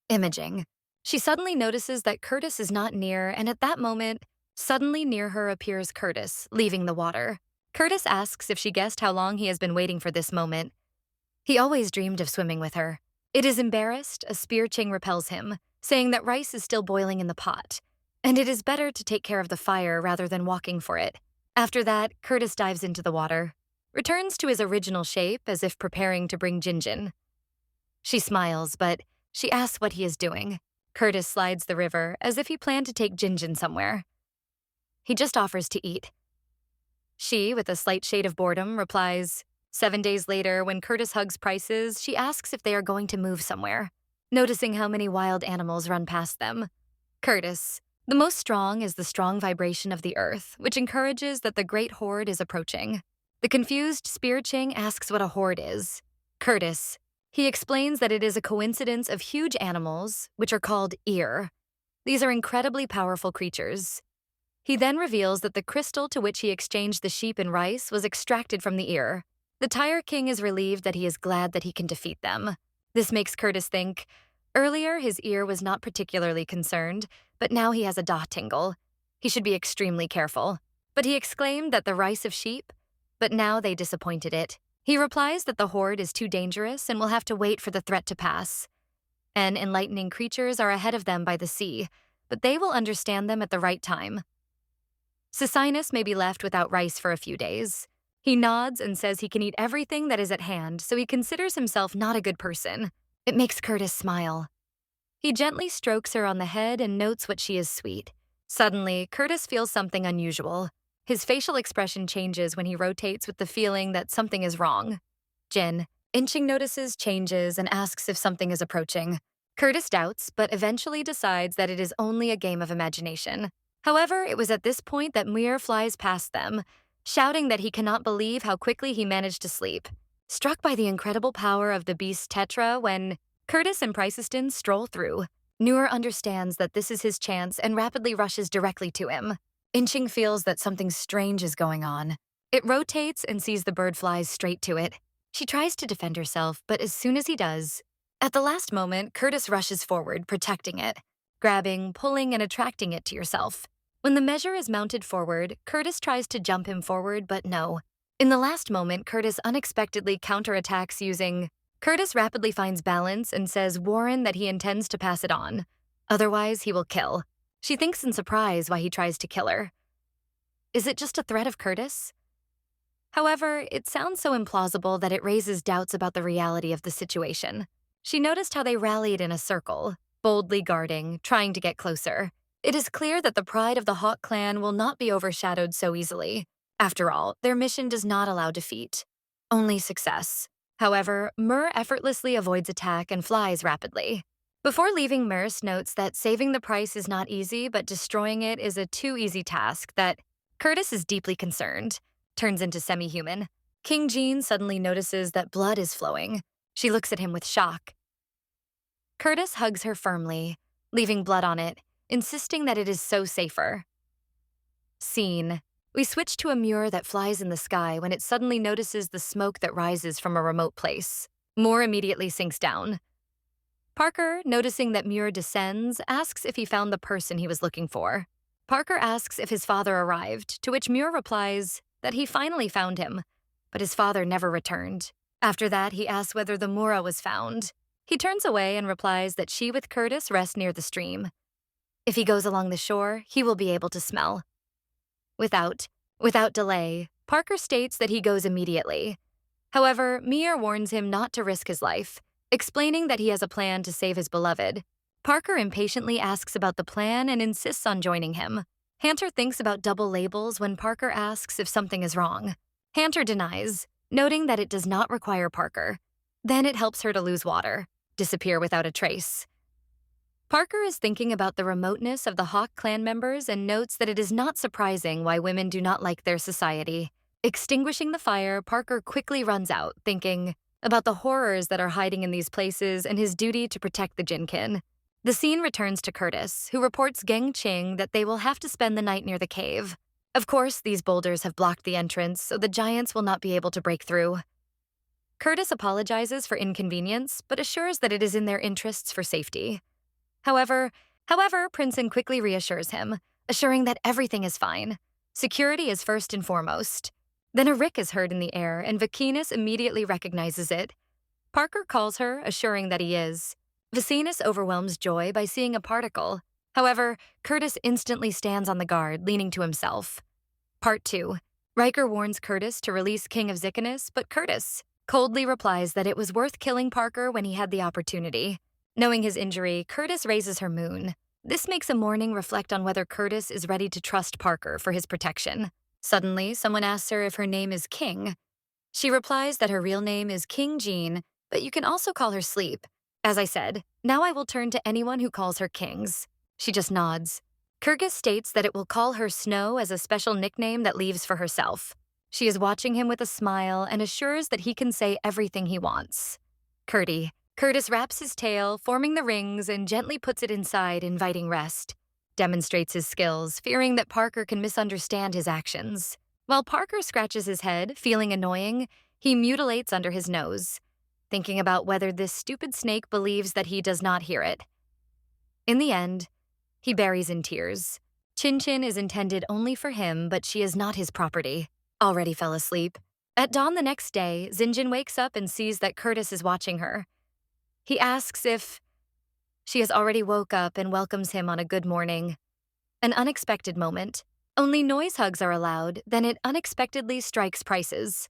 Imaging. She suddenly notices that Curtis is not near, and at that moment, suddenly near her appears Curtis, leaving the water. Curtis asks if she guessed how long he has been waiting for this moment. He always dreamed of swimming with her. It is embarrassed, a spear ching repels him, saying that rice is still boiling in the pot, and it is better to take care of the fire rather than walking for it. After that, Curtis dives into the water, returns to his original shape as if preparing to bring Jinjin. She smiles, but she asks what he is doing. Curtis slides the river as if he planned to take Jinjin somewhere. He just offers to eat. She, with a slight shade of boredom, replies. 7 days later, when Curtis hugs Prices, she asks if they are going to move somewhere, noticing how many wild animals run past them. Curtis. The most strong is the strong vibration of the earth, which encourages that the great horde is approaching. The confused Spear Ching asks what a horde is. Curtis. He explains that it is a coincidence of huge animals, which are called ear. These are incredibly powerful creatures. He then reveals that the crystal to which he exchanged the sheep and rice was extracted from the ear. The Tire King is relieved that he is glad that he can defeat them. This makes Curtis think, earlier his ear was not particularly concerned, but now he has a daw tingle. He should be extremely careful. But he exclaimed that the rice of sheep, but now they disappointed it. He replies that the horde is too dangerous and will have to wait for the threat to pass. And enlightening creatures are ahead of them by the sea, but they will understand them at the right time. Sisinus may be left without rice for a few days. He nods and says he can eat everything that is at hand, so he considers himself not a good person. It makes Curtis smile. He gently strokes her on the head and notes what she is sweet. Suddenly, Curtis feels something unusual. His facial expression changes when he rotates with the feeling that something is wrong. Jin, inching notices changes and asks if something is approaching. Curtis doubts, but eventually decides that it is only a game of imagination. However, it was at this point that Muir flies past them, shouting that he cannot believe how quickly he managed to sleep. Struck by the incredible power of the beast Tetra when Curtis and Priceston stroll through, Noor understands that this is his chance and rapidly rushes directly to him. Inching feels that something strange is going on. It rotates and sees the bird flies straight to it. She tries to defend herself, but as soon as he does, at the last moment, Curtis rushes forward, protecting it, grabbing, pulling, and attracting it to yourself. When the measure is mounted forward, Curtis tries to jump him forward, but no. In the last moment, Curtis unexpectedly counterattacks using... Curtis rapidly finds balance and says Warren that he intends to pass it on. Otherwise, he will kill. She thinks in surprise why he tries to kill her. Is it just a threat of Curtis? However, it sounds so implausible that it raises doubts about the reality of the situation. She noticed how they rallied in a circle, boldly guarding, trying to get closer. It is clear that the pride of the Hawk clan will not be overshadowed so easily. After all, their mission does not allow defeat, only success. However, Mur effortlessly avoids attack and flies rapidly. Before leaving, Merce notes that saving the price is not easy, but destroying it is a too easy task that Curtis is deeply concerned, turns into semi-human. King Jean suddenly notices that blood is flowing. She looks at him with shock. Curtis hugs her firmly, leaving blood on it, insisting that it is so safer. Scene. We switch to a Muir that flies in the sky when it suddenly notices the smoke that rises from a remote place. Moore immediately sinks down. Parker, noticing that Muir descends, asks if he found the person he was looking for. Parker asks if his father arrived, to which Muir replies that he finally found him, but his father never returned. After that, he asks whether the Mura was found. He turns away and replies that she with Curtis rest near the stream. If he goes along the shore, he will be able to smell. Without delay, Parker states that he goes immediately. However, Muir warns him not to risk his life, explaining that he has a plan to save his beloved. Parker impatiently asks about the plan and insists on joining him. Hunter thinks about double labels when Parker asks if something is wrong. Hunter denies, noting that it does not require Parker. Then it helps her to lose water, disappear without a trace. Parker is thinking about the remoteness of the Hawk clan members and notes that it is not surprising why women do not like their society. Extinguishing the fire, Parker quickly runs out, thinking about the horrors that are hiding in these places and his duty to protect the Jinkin. The scene returns to Curtis, who reports Geng Ching that they will have to spend the night near the cave. Of course, these boulders have blocked the entrance, so the giants will not be able to break through. Curtis apologizes for inconvenience, but assures that it is in their interests for safety. However, Princeton quickly reassures him, assuring that everything is fine. Security is first and foremost. Then a rick is heard in the air, and Vakinus immediately recognizes it. Parker calls her, assuring that he is. Vakinus overwhelms Joy by seeing a particle. However, Curtis instantly stands on the guard, leaning to himself. Part 2. Riker warns Curtis to release King of Zichanus, but Curtis coldly replies that it was worth killing Parker when he had the opportunity. Knowing his injury, Curtis raises her moon. This makes a morning reflect on whether Curtis is ready to trust Parker for his protection. Suddenly, someone asks her if her name is King. She replies that her real name is King Jean, but you can also call her Sleep. As I said, now I will turn to anyone who calls her Kings. She just nods. Kurgis states that it will call her Snow as a special nickname that leaves for herself. She is watching him with a smile and assures that he can say everything he wants. Curtis wraps his tail, forming the rings, and gently puts it inside, inviting rest. Demonstrates his skills, fearing that Parker can misunderstand his actions. While Parker scratches his head, feeling annoying, he mutilates under his nose, thinking about whether this stupid snake believes that he does not hear it. In the end, he buries in tears. Chin Chin is intended only for him, but she is not his property. Already fell asleep. At dawn the next day, Xinjin wakes up and sees that Curtis is watching her. He asks if she has already woke up and welcomes him on a good morning. An unexpected moment. Only noise hugs are allowed, then it unexpectedly strikes prices.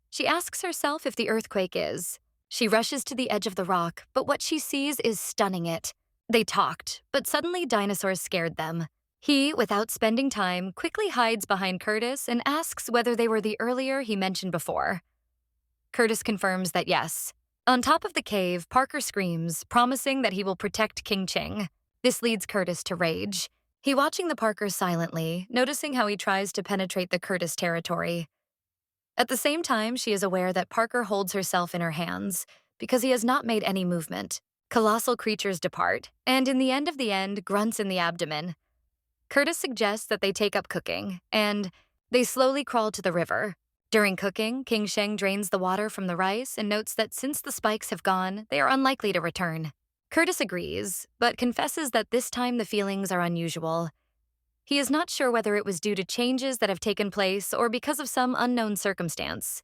She asks herself if the earthquake is. She rushes to the edge of the rock, but what she sees is stunning it. They talked, but suddenly dinosaurs scared them. He, without spending time, quickly hides behind Curtis and asks whether they were the earlier he mentioned before. Curtis confirms that yes. On top of the cave, Parker screams, promising that he will protect King Ching. This leads Curtis to rage. He watching the Parkers silently, noticing how he tries to penetrate the Curtis territory. At the same time, she is aware that Parker holds herself in her hands because he has not made any movement. Colossal creatures depart, and in the end, grunts in the abdomen. Curtis suggests that they take up cooking, and they slowly crawl to the river. During cooking, King Sheng drains the water from the rice and notes that since the spikes have gone, they are unlikely to return. Curtis agrees, but confesses that this time the feelings are unusual. He is not sure whether it was due to changes that have taken place or because of some unknown circumstance.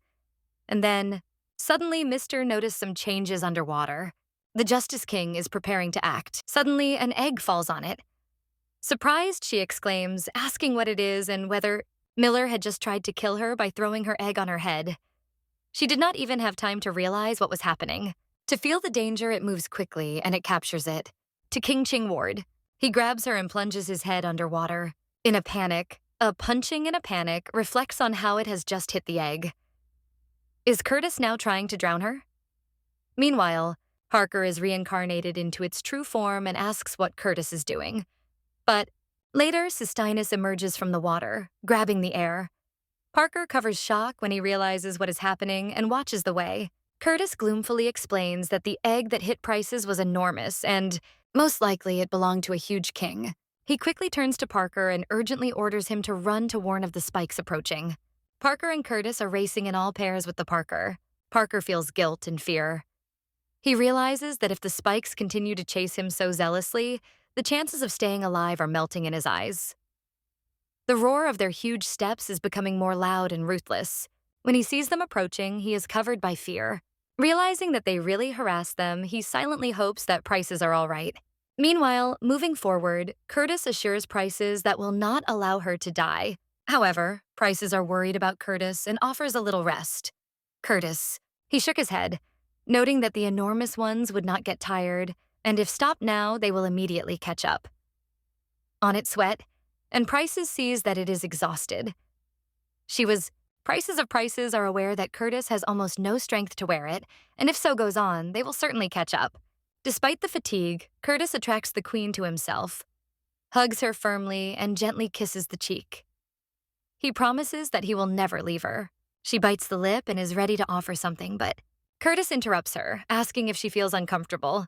And then, suddenly, Mr. noticed some changes underwater. The Justice King is preparing to act. Suddenly, an egg falls on it. Surprised, she exclaims, asking what it is and whether Miller had just tried to kill her by throwing her egg on her head. She did not even have time to realize what was happening. To feel the danger, it moves quickly, and it captures it. To King Ching Ward. He grabs her and plunges his head underwater. In a panic, a punching in a panic reflects on how it has just hit the egg. Is Curtis now trying to drown her? Meanwhile, Parker is reincarnated into its true form and asks what Curtis is doing. But later, Sistinus emerges from the water, grabbing the air. Parker covers shock when he realizes what is happening and watches the way. Curtis gloomfully explains that the egg that hit Prices was enormous and, most likely, it belonged to a huge king. He quickly turns to Parker and urgently orders him to run to warn of the spikes approaching. Parker and Curtis are racing in all pairs with the Parker. Parker feels guilt and fear. He realizes that if the spikes continue to chase him so zealously, the chances of staying alive are melting in his eyes. The roar of their huge steps is becoming more loud and ruthless. When he sees them approaching, he is covered by fear. Realizing that they really harass them, he silently hopes that Prices are all right. Meanwhile, moving forward, Curtis assures Prices that will not allow her to die. However, Prices are worried about Curtis and offers a little rest. Curtis. He shook his head, noting that the enormous ones would not get tired, and if stopped now, they will immediately catch up. On it sweat, and Prices sees that it is exhausted. She was Prices are aware that Curtis has almost no strength to wear it, and if so goes on, they will certainly catch up. Despite the fatigue, Curtis attracts the queen to himself, hugs her firmly, and gently kisses the cheek. He promises that he will never leave her. She bites the lip and is ready to offer something, but Curtis interrupts her, asking if she feels uncomfortable.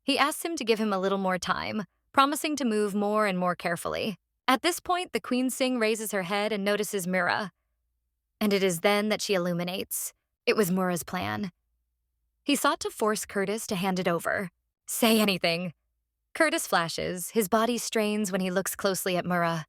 He asks him to give him a little more time, promising to move more and more carefully. At this point, the Queen Sing raises her head and notices Mira, and it is then that she illuminates. It was Mura's plan. He sought to force Curtis to hand it over. Say anything. Curtis flashes, his body strains when he looks closely at Mura.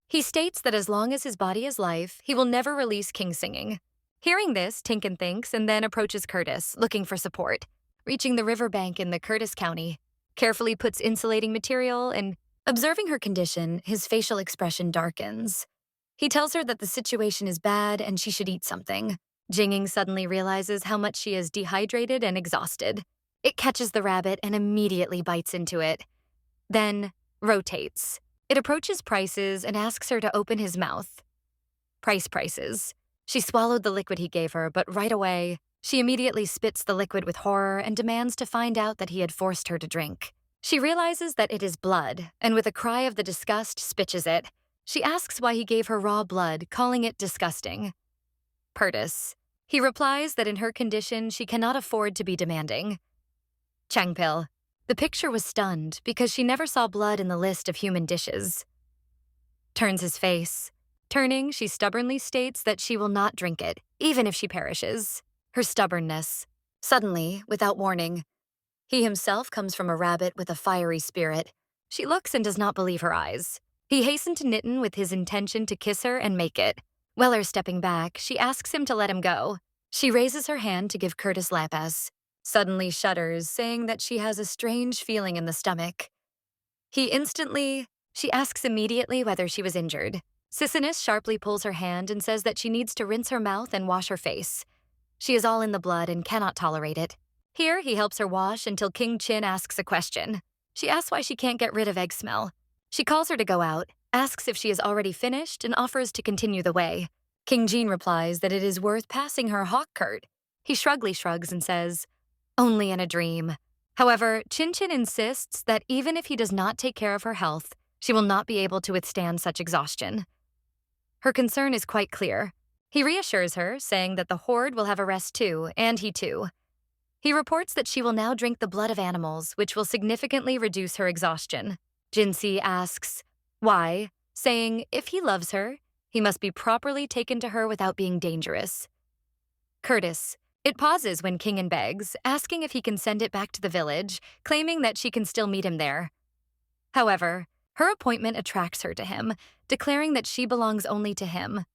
He states that as long as his body is life, he will never release King Singing. Hearing this, Tinkin thinks and then approaches Curtis, looking for support. Reaching the riverbank in the Curtis County, carefully puts insulating material and, observing her condition, his facial expression darkens. He tells her that the situation is bad and she should eat something. Jinging suddenly realizes how much she is dehydrated and exhausted. It catches the rabbit and immediately bites into it. Then, rotates. It approaches Prices and asks her to open his mouth. Prices. She swallowed the liquid he gave her, but right away, she immediately spits the liquid with horror and demands to find out that he had forced her to drink. She realizes that it is blood, and with a cry of the disgust, spitches it. She asks why he gave her raw blood, calling it disgusting. Curtis. He replies that in her condition, she cannot afford to be demanding. Changpil. The picture was stunned because she never saw blood in the list of human dishes. Turns his face. Turning, she stubbornly states that she will not drink it, even if she perishes. Her stubbornness. Suddenly, without warning, he himself comes from a rabbit with a fiery spirit. She looks and does not believe her eyes. He hastened to Nitin with his intention to kiss her and make it. Weller stepping back, she asks him to let him go. She raises her hand to give Curtis lapas. Suddenly shudders, saying that she has a strange feeling in the stomach. She asks immediately whether she was injured. Sissinus sharply pulls her hand and says that she needs to rinse her mouth and wash her face. She is all in the blood and cannot tolerate it. Here, he helps her wash until King Chin asks a question. She asks why she can't get rid of egg smell. She calls her to go out, asks if she is already finished, and offers to continue the way. King Jean replies that it is worth passing her hawk curt. He shrugs and says, only in a dream. However, Chin Chin insists that even if he does not take care of her health, she will not be able to withstand such exhaustion. Her concern is quite clear. He reassures her, saying that the horde will have a rest too, and he too. He reports that she will now drink the blood of animals, which will significantly reduce her exhaustion. Jinsi asks, why, saying if he loves her, he must be properly taken to her without being dangerous. Curtis. It pauses when Kingin begs, asking if he can send it back to the village, claiming that she can still meet him there. However, her appointment attracts her to him, declaring that she belongs only to him.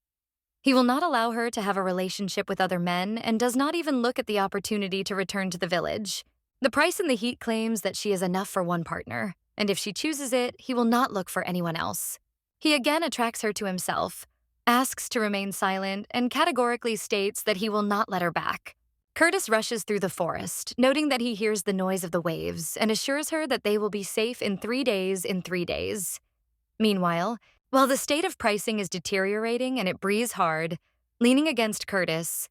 He will not allow her to have a relationship with other men and does not even look at the opportunity to return to the village. The Price in the Heat claims that she is enough for one partner, and if she chooses it, he will not look for anyone else. He again attracts her to himself, asks to remain silent, and categorically states that he will not let her back. Curtis rushes through the forest, noting that he hears the noise of the waves, and assures her that they will be safe in 3 days. Meanwhile, while the state of pricing is deteriorating and it breathes hard, leaning against Curtis's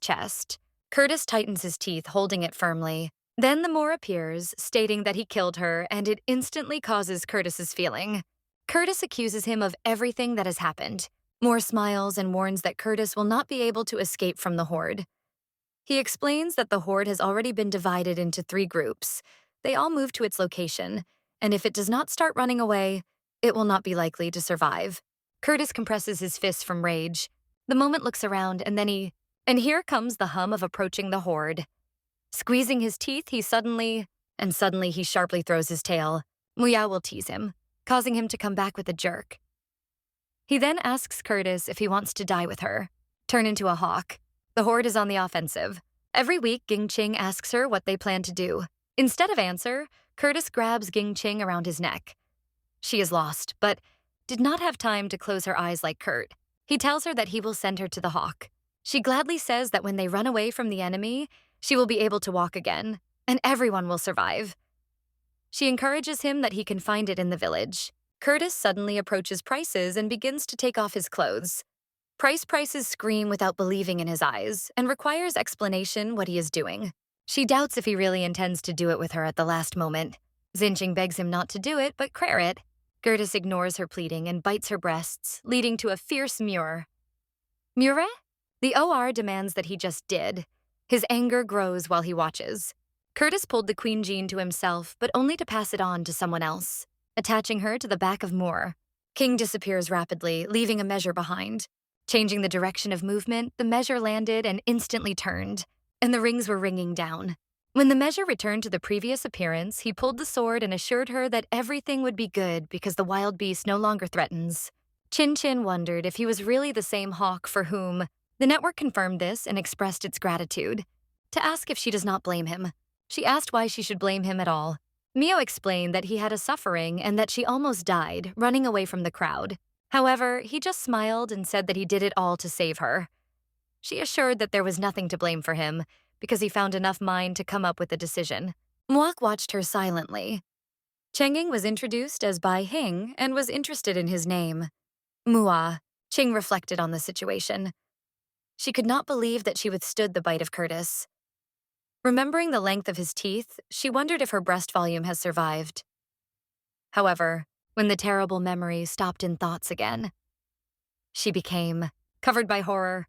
chest, Curtis tightens his teeth, holding it firmly. Then the Moor appears, stating that he killed her, and it instantly causes Curtis's feeling. Curtis accuses him of everything that has happened. Moore smiles and warns that Curtis will not be able to escape from the horde. He explains that the horde has already been divided into 3 groups. They all move to its location, and if it does not start running away, it will not be likely to survive. Curtis compresses his fists from rage. The moment looks around, and here comes the hum of approaching the horde. Squeezing his teeth, suddenly he sharply throws his tail. Muya will tease him, causing him to come back with a jerk. He then asks Curtis if he wants to die with her, turn into a hawk. The horde is on the offensive. Every week, Ging Ching asks her what they plan to do. Instead of answer, Curtis grabs Ging Ching around his neck. She is lost, but did not have time to close her eyes like Kurt. He tells her that he will send her to the hawk. She gladly says that when they run away from the enemy, she will be able to walk again, and everyone will survive. She encourages him that he can find it in the village. Curtis suddenly approaches Prices and begins to take off his clothes. Prices scream without believing in his eyes and requires explanation what he is doing. She doubts if he really intends to do it with her at the last moment. Zinching begs him not to do it, but clear it. Gertis ignores her pleading and bites her breasts, leading to a fierce mure. Mure? The OR demands that he just did. His anger grows while he watches. Curtis pulled the Queen Jean to himself, but only to pass it on to someone else, attaching her to the back of Moore. King disappears rapidly, leaving a measure behind. Changing the direction of movement, the measure landed and instantly turned, and the rings were ringing down. When the measure returned to the previous appearance, he pulled the sword and assured her that everything would be good because the wild beast no longer threatens. Chin Chin wondered if he was really the same hawk for whom. The network confirmed this and expressed its gratitude. To ask if she does not blame him. She asked why she should blame him at all. Mio explained that he had a suffering and that she almost died, running away from the crowd. However, he just smiled and said that he did it all to save her. She assured that there was nothing to blame for him, because he found enough mind to come up with a decision. Muok watched her silently. Chenging was introduced as Bai Hing and was interested in his name. Mua. Ching reflected on the situation. She could not believe that she withstood the bite of Curtis. Remembering the length of his teeth, she wondered if her breast volume has survived. However, when the terrible memory stopped in thoughts again, she became, covered by horror,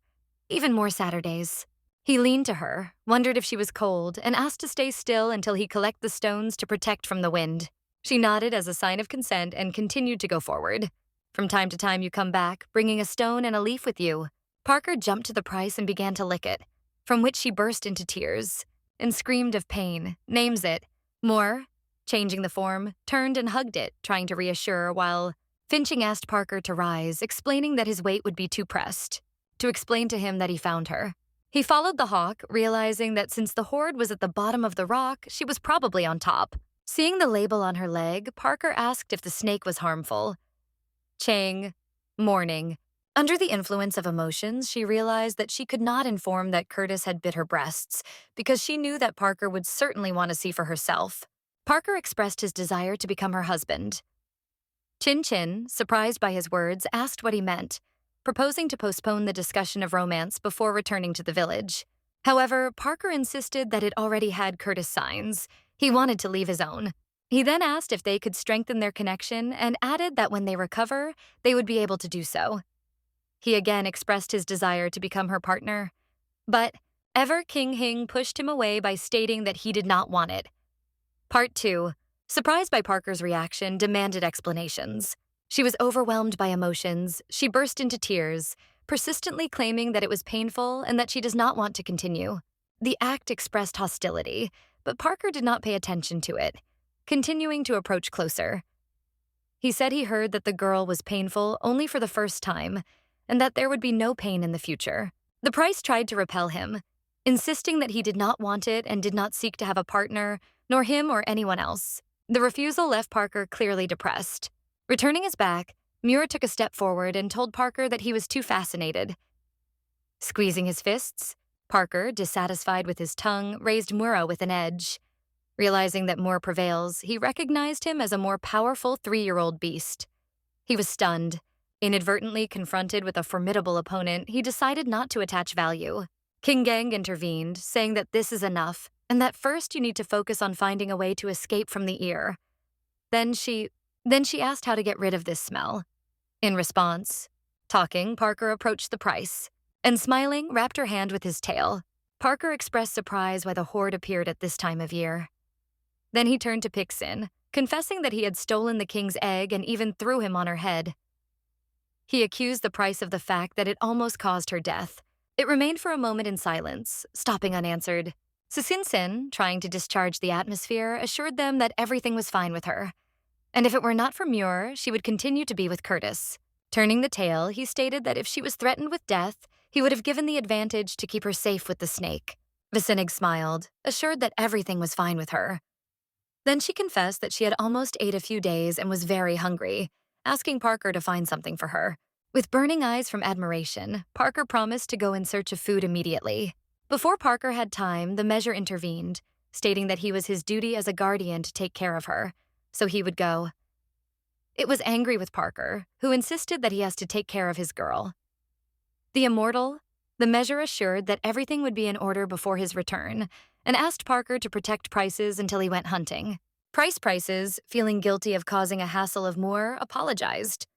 even more Saturdays. He leaned to her, wondered if she was cold, and asked to stay still until he collect the stones to protect from the wind. She nodded as a sign of consent and continued to go forward. From time to time you come back, bringing a stone and a leaf with you. Parker jumped to the price and began to lick it, from which she burst into tears and screamed of pain, names it. More, changing the form, turned and hugged it, trying to reassure, while Finching asked Parker to rise, explaining that his weight would be too pressed, to explain to him that he found her. He followed the hawk, realizing that since the horde was at the bottom of the rock, she was probably on top. Seeing the label on her leg, Parker asked if the snake was harmful. Chang, mourning. Under the influence of emotions, she realized that she could not inform that Curtis had bit her breasts, because she knew that Parker would certainly want to see for herself. Parker expressed his desire to become her husband. Chin Chin, surprised by his words, asked what he meant, proposing to postpone the discussion of romance before returning to the village. However, Parker insisted that it already had Curtis signs. He wanted to leave his own. He then asked if they could strengthen their connection and added that when they recover, they would be able to do so. He again expressed his desire to become her partner, but ever King Hing pushed him away by stating that he did not want it. Part 2. Surprised by Parker's reaction, demanded explanations. She was overwhelmed by emotions. She burst into tears, persistently claiming that it was painful and that she does not want to continue. The act expressed hostility, but Parker did not pay attention to it, continuing to approach closer. He said he heard that the girl was painful only for the first time, and that there would be no pain in the future. The price tried to repel him, insisting that he did not want it and did not seek to have a partner, nor him or anyone else. The refusal left Parker clearly depressed. Returning his back, Muir took a step forward and told Parker that he was too fascinated. Squeezing his fists, Parker, dissatisfied with his tongue, raised Mura with an edge. Realizing that Moore prevails, he recognized him as a more powerful 3-year-old beast. He was stunned. Inadvertently confronted with a formidable opponent, he decided not to attach value. King Gang intervened, saying that this is enough, and that first you need to focus on finding a way to escape from the ear. Then she asked how to get rid of this smell. In response, talking, Parker approached the price, and smiling, wrapped her hand with his tail. Parker expressed surprise why the horde appeared at this time of year. Then he turned to Pixin, confessing that he had stolen the king's egg and even threw him on her head. He accused the price of the fact that it almost caused her death. It remained for a moment in silence, stopping unanswered. Susinsin, trying to discharge the atmosphere, assured them that everything was fine with her. And if it were not for Muir, she would continue to be with Curtis. Turning the tail, he stated that if she was threatened with death, he would have given the advantage to keep her safe with the snake. Visinig smiled, assured that everything was fine with her. Then she confessed that she had almost ate a few days and was very hungry, asking Parker to find something for her. With burning eyes from admiration, Parker promised to go in search of food immediately. Before Parker had time, the measure intervened, stating that he was his duty as a guardian to take care of her, so he would go. It was angry with Parker, who insisted that he has to take care of his girl. The immortal, the measure assured that everything would be in order before his return and asked Parker to protect Prices until he went hunting. Prices, feeling guilty of causing a hassle of Moore, apologized.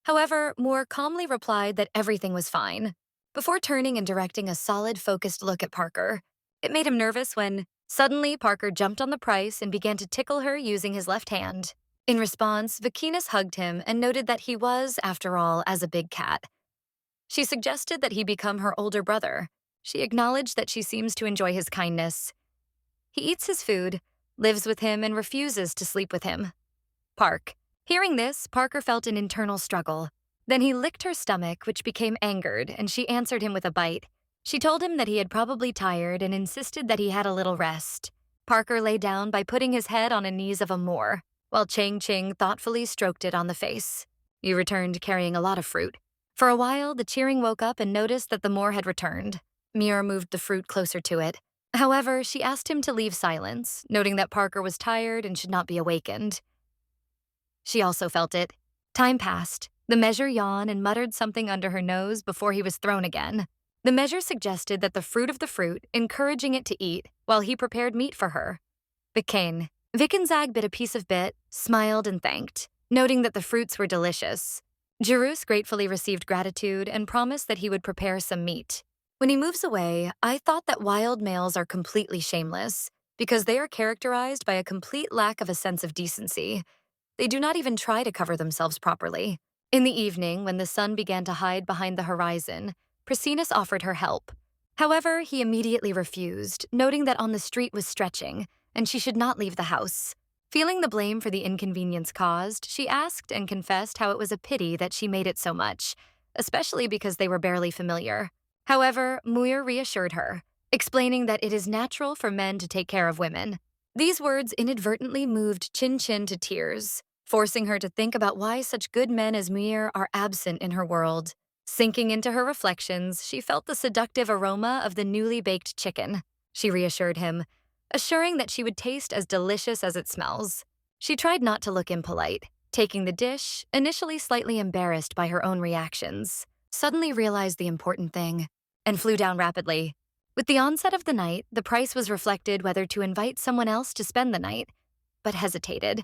However, Moore calmly replied that everything was fine, before turning and directing a solid, focused look at Parker. It made him nervous when, suddenly, Parker jumped on the Price and began to tickle her using his left hand. In response, Vaquinas hugged him and noted that he was, after all, as a big cat. She suggested that he become her older brother. She acknowledged that she seems to enjoy his kindness. He eats his food, lives with him, and refuses to sleep with him. Park. Hearing this, Parker felt an internal struggle. Then he licked her stomach, which became angered, and she answered him with a bite. She told him that he had probably tired and insisted that he had a little rest. Parker lay down by putting his head on the knees of a Moor, while Ching Ching thoughtfully stroked it on the face. You returned carrying a lot of fruit. For a while, the cheering woke up and noticed that the Moor had returned. Muir moved the fruit closer to it. However, she asked him to leave silence, noting that Parker was tired and should not be awakened. She also felt it. Time passed. The measure yawned and muttered something under her nose before he was thrown again. The measure suggested that the fruit of the fruit, encouraging it to eat, while he prepared meat for her. Bikain. Vikenzag bit a piece of bit, smiled and thanked, noting that the fruits were delicious. Jerus gratefully received gratitude and promised that he would prepare some meat. When he moves away, I thought that wild males are completely shameless, because they are characterized by a complete lack of a sense of decency. They do not even try to cover themselves properly. In the evening, when the sun began to hide behind the horizon, Prasinus offered her help. However, he immediately refused, noting that on the street was stretching, and she should not leave the house. Feeling the blame for the inconvenience caused, she asked and confessed how it was a pity that she made it so much, especially because they were barely familiar. However, Muir reassured her, explaining that it is natural for men to take care of women. These words inadvertently moved Chin Chin to tears, forcing her to think about why such good men as Muir are absent in her world. Sinking into her reflections, she felt the seductive aroma of the newly baked chicken. She reassured him, assuring that she would taste as delicious as it smells. She tried not to look impolite, taking the dish, initially slightly embarrassed by her own reactions, suddenly realized the important thing, and flew down rapidly. With the onset of the night, the Price was reflected whether to invite someone else to spend the night, but hesitated,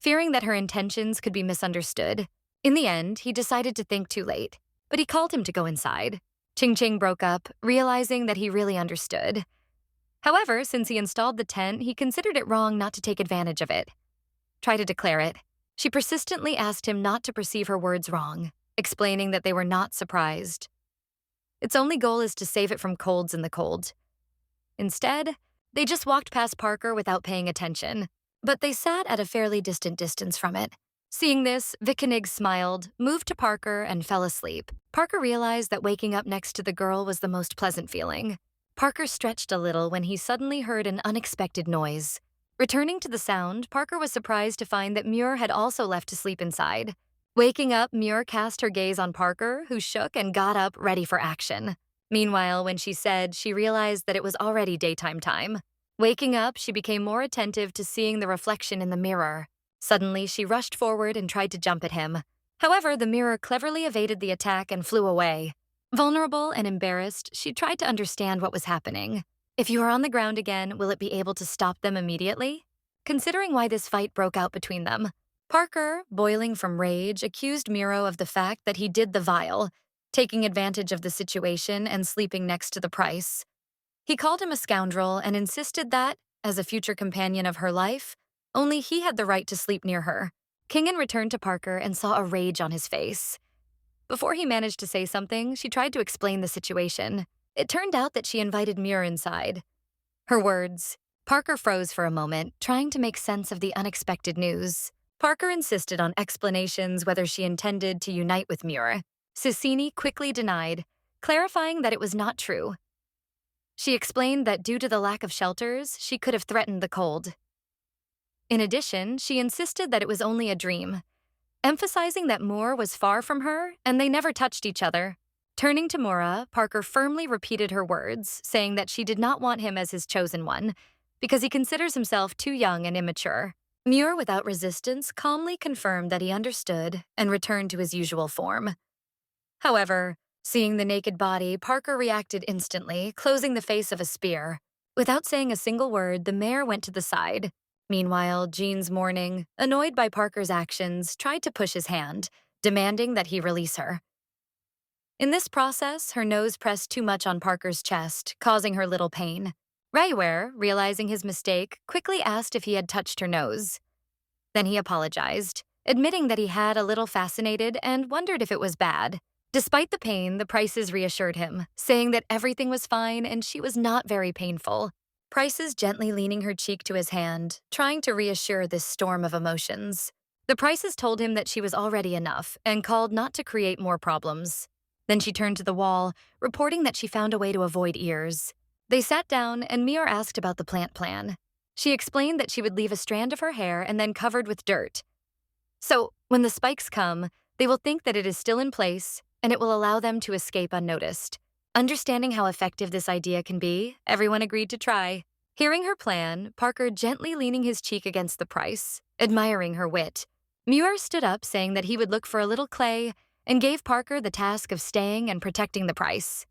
fearing that her intentions could be misunderstood. In the end, he decided to think too late, but he called him to go inside. Ching Ching broke up, realizing that he really understood. However, since he installed the tent, he considered it wrong not to take advantage of it. Try to declare it. She persistently asked him not to perceive her words wrong, explaining that they were not surprised. Its only goal is to save it from colds in the cold. Instead, they just walked past Parker without paying attention, but they sat at a fairly distant distance from it. Seeing this, Vikanig smiled, moved to Parker, and fell asleep. Parker realized that waking up next to the girl was the most pleasant feeling. Parker stretched a little when he suddenly heard an unexpected noise. Returning to the sound, Parker was surprised to find that Muir had also left to sleep inside. Waking up, Muir cast her gaze on Parker, who shook and got up, ready for action. Meanwhile, when she said, she realized that it was already daytime time. Waking up, she became more attentive to seeing the reflection in the mirror. Suddenly, she rushed forward and tried to jump at him. However, the mirror cleverly evaded the attack and flew away. Vulnerable and embarrassed, she tried to understand what was happening. If you are on the ground again, will it be able to stop them immediately? Considering why this fight broke out between them, Parker, boiling from rage, accused Miro of the fact that he did the vile, taking advantage of the situation and sleeping next to the Price. He called him a scoundrel and insisted that, as a future companion of her life, only he had the right to sleep near her. Kingen returned to Parker and saw a rage on his face. Before he managed to say something, she tried to explain the situation. It turned out that she invited Muir inside. Her words. Parker froze for a moment, trying to make sense of the unexpected news. Parker insisted on explanations whether she intended to unite with Muir. Sissini quickly denied, clarifying that it was not true. She explained that due to the lack of shelters, she could have threatened the cold. In addition, she insisted that it was only a dream, emphasizing that Moore was far from her and they never touched each other. Turning to Mora, Parker firmly repeated her words, saying that she did not want him as his chosen one, because he considers himself too young and immature. Muir, without resistance, calmly confirmed that he understood and returned to his usual form. However, Seeing the naked body, Parker reacted instantly, closing the face of a spear. Without saying a single word, the mayor went to the side. Meanwhile, Jean's mourning, annoyed by Parker's actions, tried to push his hand, demanding that he release her. In this process, her nose pressed too much on Parker's chest, causing her little pain. Raywear, realizing his mistake, quickly asked if he had touched her nose. Then he apologized, admitting that he had a little fascinated and wondered if it was bad. Despite the pain, the Prices reassured him, saying that everything was fine and she was not very painful. Prices gently leaning her cheek to his hand, trying to reassure this storm of emotions. The Prices told him that she was already enough and called not to create more problems. Then she turned to the wall, reporting that she found a way to avoid ears. They sat down and Muir asked about the plant plan. She explained that she would leave a strand of her hair and then covered with dirt. So, when the spikes come, they will think that it is still in place, and it will allow them to escape unnoticed. Understanding how effective this idea can be, everyone agreed to try. Hearing her plan, Parker gently leaning his cheek against the Price, admiring her wit. Muir stood up, saying that he would look for a little clay and gave Parker the task of staying and protecting the Price.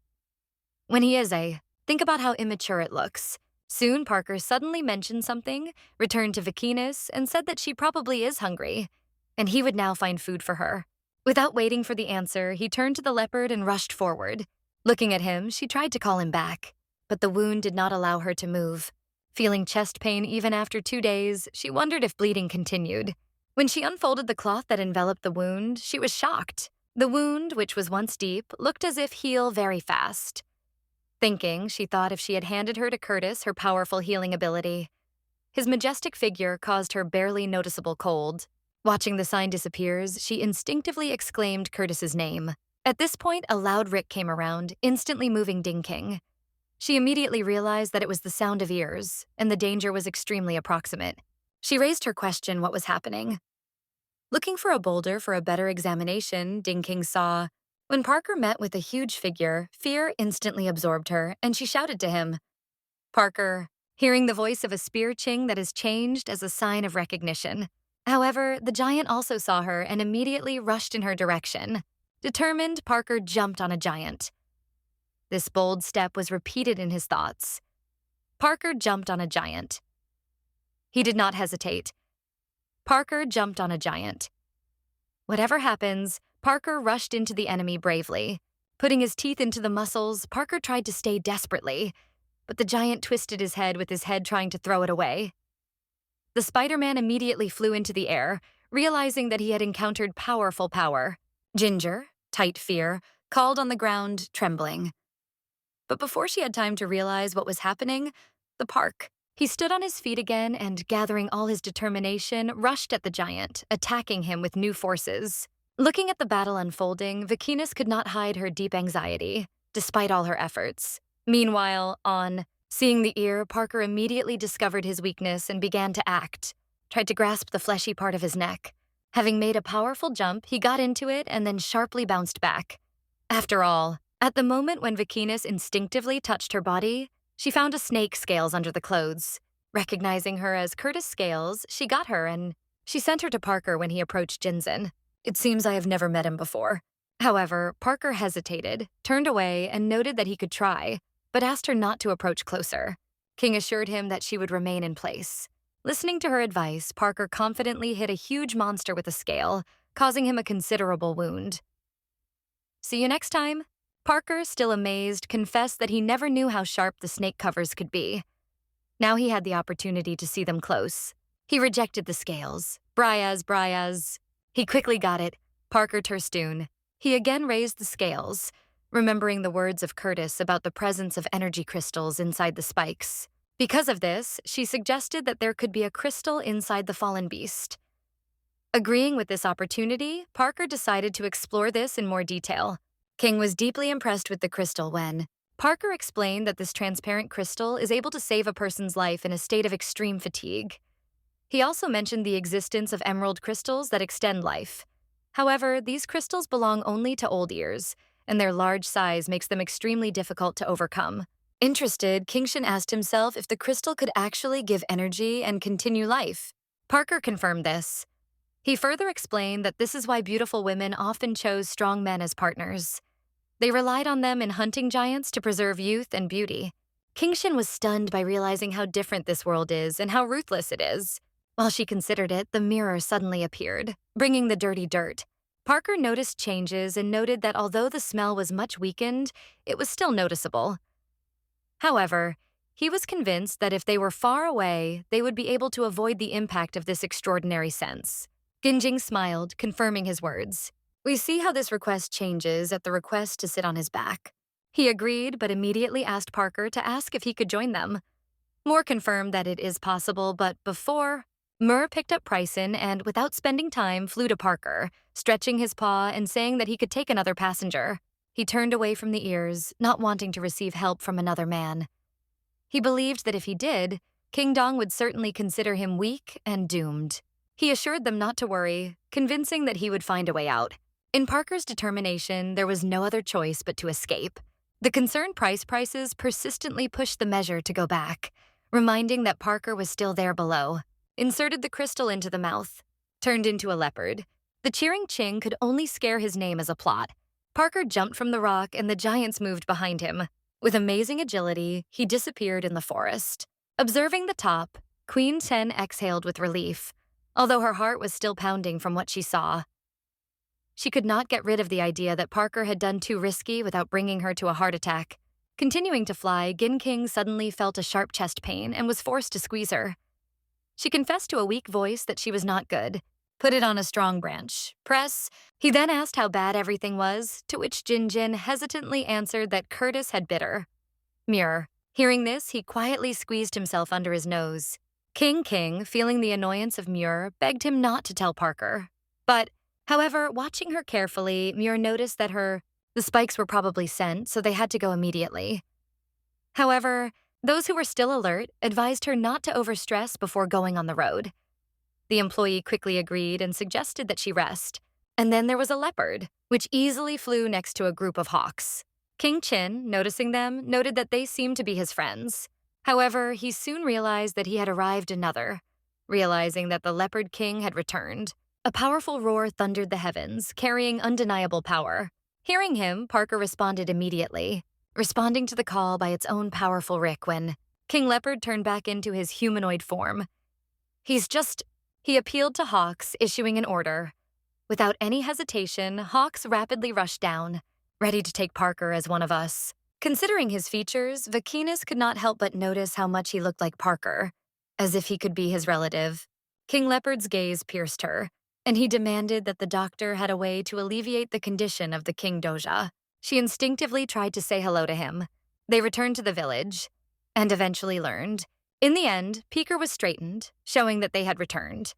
When he is think about how immature it looks. Soon, Parker suddenly mentioned something, returned to Vakinas, and said that she probably is hungry, and he would now find food for her. Without waiting for the answer, he turned to the leopard and rushed forward. Looking at him, she tried to call him back, but the wound did not allow her to move. Feeling chest pain even after 2 days, she wondered if bleeding continued. When she unfolded the cloth that enveloped the wound, she was shocked. The wound, which was once deep, looked as if heal very fast. Thinking, she thought if she had handed her to Curtis her powerful healing ability. His majestic figure caused her barely noticeable cold. Watching the sign disappears, she instinctively exclaimed Curtis's name. At this point, a loud Rick came around, instantly moving Ding King. She immediately realized that it was the sound of ears, and the danger was extremely approximate. She raised her question what was happening. Looking for a boulder for a better examination, Ding King saw. When Parker met with a huge figure, fear instantly absorbed her, and she shouted to him, "Parker," hearing the voice of a spear Ching that has changed as a sign of recognition. However, the giant also saw her and immediately rushed in her direction. Determined, Parker jumped on a giant. This bold step was repeated in his thoughts. Parker jumped on a giant. He did not hesitate. Parker jumped on a giant. Whatever happens, Parker rushed into the enemy bravely. Putting his teeth into the muscles, Parker tried to stay desperately, but the giant twisted his head with his head trying to throw it away. The Spider-Man immediately flew into the air, realizing that he had encountered powerful power. Ginger, tight fear, called on the ground, trembling. But before she had time to realize what was happening, the park. He stood on his feet again and, gathering all his determination, rushed at the giant, attacking him with new forces. Looking at the battle unfolding, Vakinas could not hide her deep anxiety, despite all her efforts. Meanwhile, seeing the ear, Parker immediately discovered his weakness and began to act, tried to grasp the fleshy part of his neck. Having made a powerful jump, he got into it and then sharply bounced back. After all, at the moment when Vakinas instinctively touched her body, she found a snake scales under the clothes. Recognizing her as Curtis Scales, she got her and she sent her to Parker when he approached Jinzen. It seems I have never met him before. However, Parker hesitated, turned away, and noted that he could try, but asked her not to approach closer. King assured him that she would remain in place. Listening to her advice, Parker confidently hit a huge monster with a scale, causing him a considerable wound. See you next time. Parker, still amazed, confessed that he never knew how sharp the snake covers could be. Now he had the opportunity to see them close. He rejected the scales. Briaz. He quickly got it. Parker Terstoon. He again raised the scales, remembering the words of Curtis about the presence of energy crystals inside the spikes. Because of this, she suggested that there could be a crystal inside the fallen beast. Agreeing with this opportunity, Parker decided to explore this in more detail. King was deeply impressed with the crystal when Parker explained that this transparent crystal is able to save a person's life in a state of extreme fatigue. He also mentioned the existence of emerald crystals that extend life. However, these crystals belong only to old ears, and their large size makes them extremely difficult to overcome. Interested, Kingshan asked himself if the crystal could actually give energy and continue life. Parker confirmed this. He further explained that this is why beautiful women often chose strong men as partners. They relied on them in hunting giants to preserve youth and beauty. Kingshin was stunned by realizing how different this world is and how ruthless it is. While she considered it, the mirror suddenly appeared, bringing the dirty dirt. Parker noticed changes and noted that although the smell was much weakened, it was still noticeable. However, he was convinced that if they were far away, they would be able to avoid the impact of this extraordinary sense. Ginjing smiled, confirming his words. We see how this request changes at the request to sit on his back. He agreed, but immediately asked Parker to ask if he could join them. Moore confirmed that it is possible, but before, Murr picked up Bryson and, without spending time, flew to Parker, stretching his paw and saying that he could take another passenger. He turned away from the ears, not wanting to receive help from another man. He believed that if he did, King Dong would certainly consider him weak and doomed. He assured them not to worry, convincing that he would find a way out. In Parker's determination, there was no other choice but to escape. The concerned prices persistently pushed the measure to go back, reminding that Parker was still there below. Inserted the crystal into the mouth. Turned into a leopard. The cheering Ching could only scare his name as a plot. Parker jumped from the rock and the giants moved behind him. With amazing agility, he disappeared in the forest. Observing the top, Queen Chen exhaled with relief, although her heart was still pounding from what she saw. She could not get rid of the idea that Parker had done too risky without bringing her to a heart attack. Continuing to fly, Gin King suddenly felt a sharp chest pain and was forced to squeeze her. She confessed to a weak voice that she was not good. Put it on a strong branch. Press. He then asked how bad everything was, to which Jin Jin hesitantly answered that Curtis had bit her. Mirror. Hearing this, he quietly squeezed himself under his nose. King, feeling the annoyance of Muir, begged him not to tell Parker. However, watching her carefully, Muir noticed that the spikes were probably sent, so they had to go immediately. However, those who were still alert advised her not to overstress before going on the road. The employee quickly agreed and suggested that she rest. And then there was a leopard, which easily flew next to a group of hawks. King Chin, noticing them, noted that they seemed to be his friends. However, he soon realized that he had arrived another, realizing that the Leopard King had returned. A powerful roar thundered the heavens, carrying undeniable power. Hearing him, Parker responded immediately, responding to the call by its own powerful rick when King Leopard turned back into his humanoid form. He appealed to Hawks, issuing an order. Without any hesitation, Hawks rapidly rushed down, ready to take Parker as one of us. Considering his features, Vakinas could not help but notice how much he looked like Parker, as if he could be his relative. King Leopard's gaze pierced her, and he demanded that the doctor had a way to alleviate the condition of the King Doja. She instinctively tried to say hello to him. They returned to the village, and eventually learned. In the end, Peeker was straightened, showing that they had returned.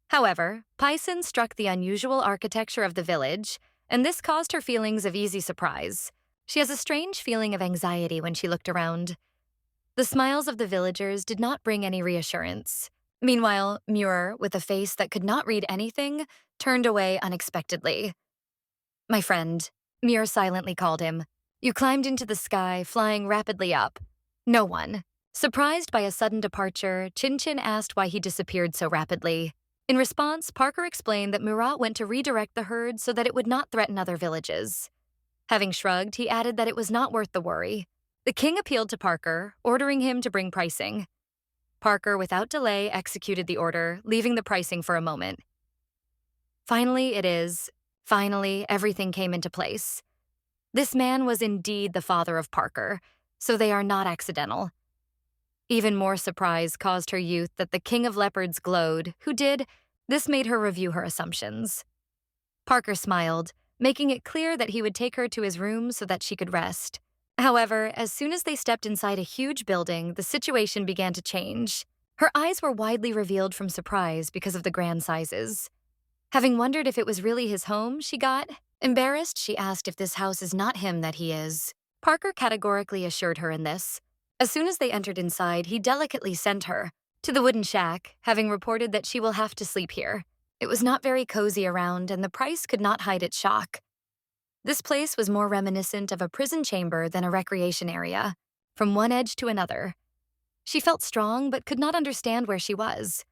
However, Pison struck the unusual architecture of the village, and this caused her feelings of easy surprise. She has a strange feeling of anxiety when she looked around. The smiles of the villagers did not bring any reassurance. Meanwhile, Muir, with a face that could not read anything, turned away unexpectedly. My friend, Muir silently called him. You climbed into the sky, flying rapidly up. No one. Surprised by a sudden departure, Chin Chin asked why he disappeared so rapidly. In response, Parker explained that Murat went to redirect the herd so that it would not threaten other villages. Having shrugged, he added that it was not worth the worry. The king appealed to Parker, ordering him to bring pricing. Parker, without delay, executed the order, leaving the pricing for a moment. Finally, everything came into place. This man was indeed the father of Parker, so they are not accidental. Even more surprise caused her youth that the King of Leopards glowed, this made her review her assumptions. Parker smiled, making it clear that he would take her to his room so that she could rest. However, as soon as they stepped inside a huge building, the situation began to change. Her eyes were widely revealed from surprise because of the grand sizes. Having wondered if it was really his home, she got embarrassed. She asked if this house is not him that he is. Parker categorically assured her in this. As soon as they entered inside, he delicately sent her to the wooden shack, having reported that she will have to sleep here. It was not very cozy around, and the price could not hide its shock. This place was more reminiscent of a prison chamber than a recreation area, from one edge to another. She felt strong, but could not understand where she was.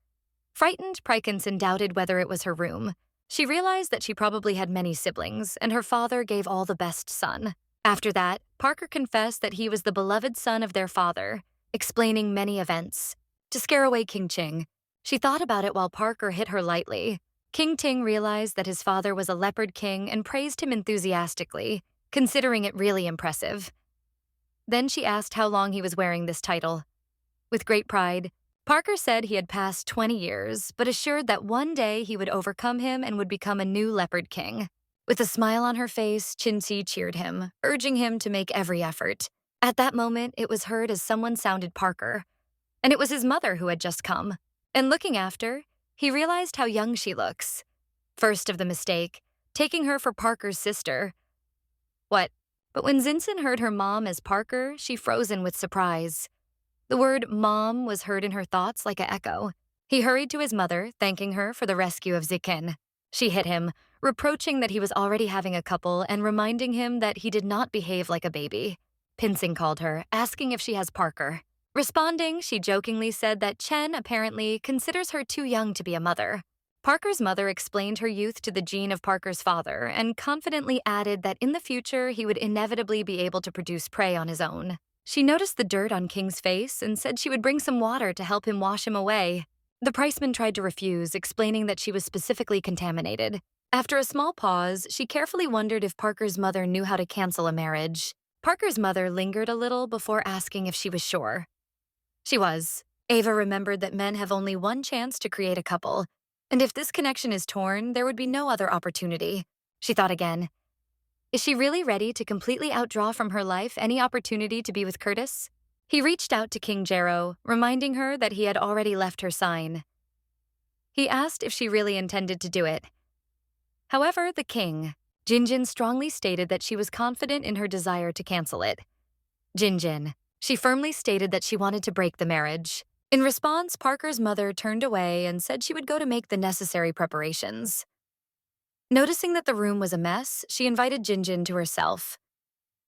Frightened, Prykinson doubted whether it was her room. She realized that she probably had many siblings, and her father gave all the best son. After that, Parker confessed that he was the beloved son of their father, explaining many events. To scare away King Ching, she thought about it while Parker hit her lightly. King Ting realized that his father was a leopard king and praised him enthusiastically, considering it really impressive. Then she asked how long he was wearing this title. With great pride, Parker said he had passed 20 years, but assured that one day he would overcome him and would become a new leopard king. With a smile on her face, Chin-Si cheered him, urging him to make every effort. At that moment, it was heard as someone sounded Parker, and it was his mother who had just come. And looking after, he realized how young she looks. First of the mistake, taking her for Parker's sister. What? But when Zinsen heard her mom as Parker, she frozen with surprise. The word mom was heard in her thoughts like a echo. He hurried to his mother, thanking her for the rescue of Ziken. She hit him, reproaching that he was already having a couple and reminding him that he did not behave like a baby. Pinsing called her, asking if she has Parker. Responding, she jokingly said that Chen apparently considers her too young to be a mother. Parker's mother explained her youth to the gene of Parker's father and confidently added that in the future he would inevitably be able to produce prey on his own. She noticed the dirt on King's face and said she would bring some water to help him wash him away. The priceman tried to refuse, explaining that she was specifically contaminated. After a small pause, she carefully wondered if Parker's mother knew how to cancel a marriage. Parker's mother lingered a little before asking if she was sure. She was. Ava remembered that men have only one chance to create a couple, and if this connection is torn, there would be no other opportunity. She thought again. Is she really ready to completely outdraw from her life any opportunity to be with Curtis? He reached out to King Jero, reminding her that he had already left her sign. He asked if she really intended to do it. However, the king, Jinjin, strongly stated that she was confident in her desire to cancel it. Jinjin. She firmly stated that she wanted to break the marriage. In response, Parker's mother turned away and said she would go to make the necessary preparations. Noticing that the room was a mess, she invited Jinjin to herself.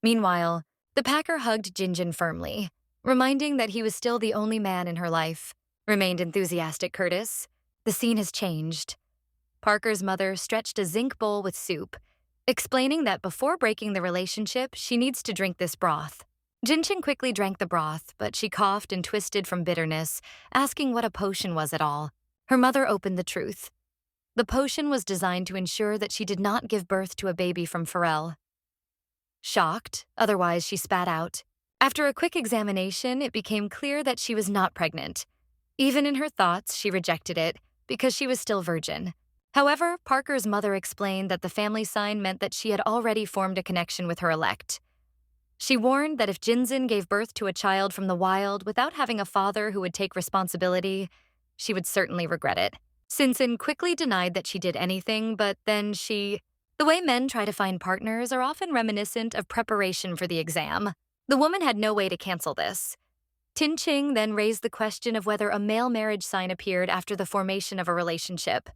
Meanwhile, the Packer hugged Jinjin firmly, reminding that he was still the only man in her life. Remained enthusiastic Curtis. The scene has changed. Parker's mother stretched a zinc bowl with soup, explaining that before breaking the relationship, she needs to drink this broth. Jinjin quickly drank the broth, but she coughed and twisted from bitterness, asking what a potion was at all. Her mother opened the truth. The potion was designed to ensure that she did not give birth to a baby from Pharrell. Shocked, otherwise she spat out. After a quick examination, it became clear that she was not pregnant. Even in her thoughts, she rejected it, because she was still virgin. However, Parker's mother explained that the family sign meant that she had already formed a connection with her elect. She warned that if Jinzin gave birth to a child from the wild without having a father who would take responsibility, she would certainly regret it. Sinsin quickly denied that she did anything, but then the way men try to find partners are often reminiscent of preparation for the exam. The woman had no way to cancel this. Tin Ching then raised the question of whether a male marriage sign appeared after the formation of a relationship.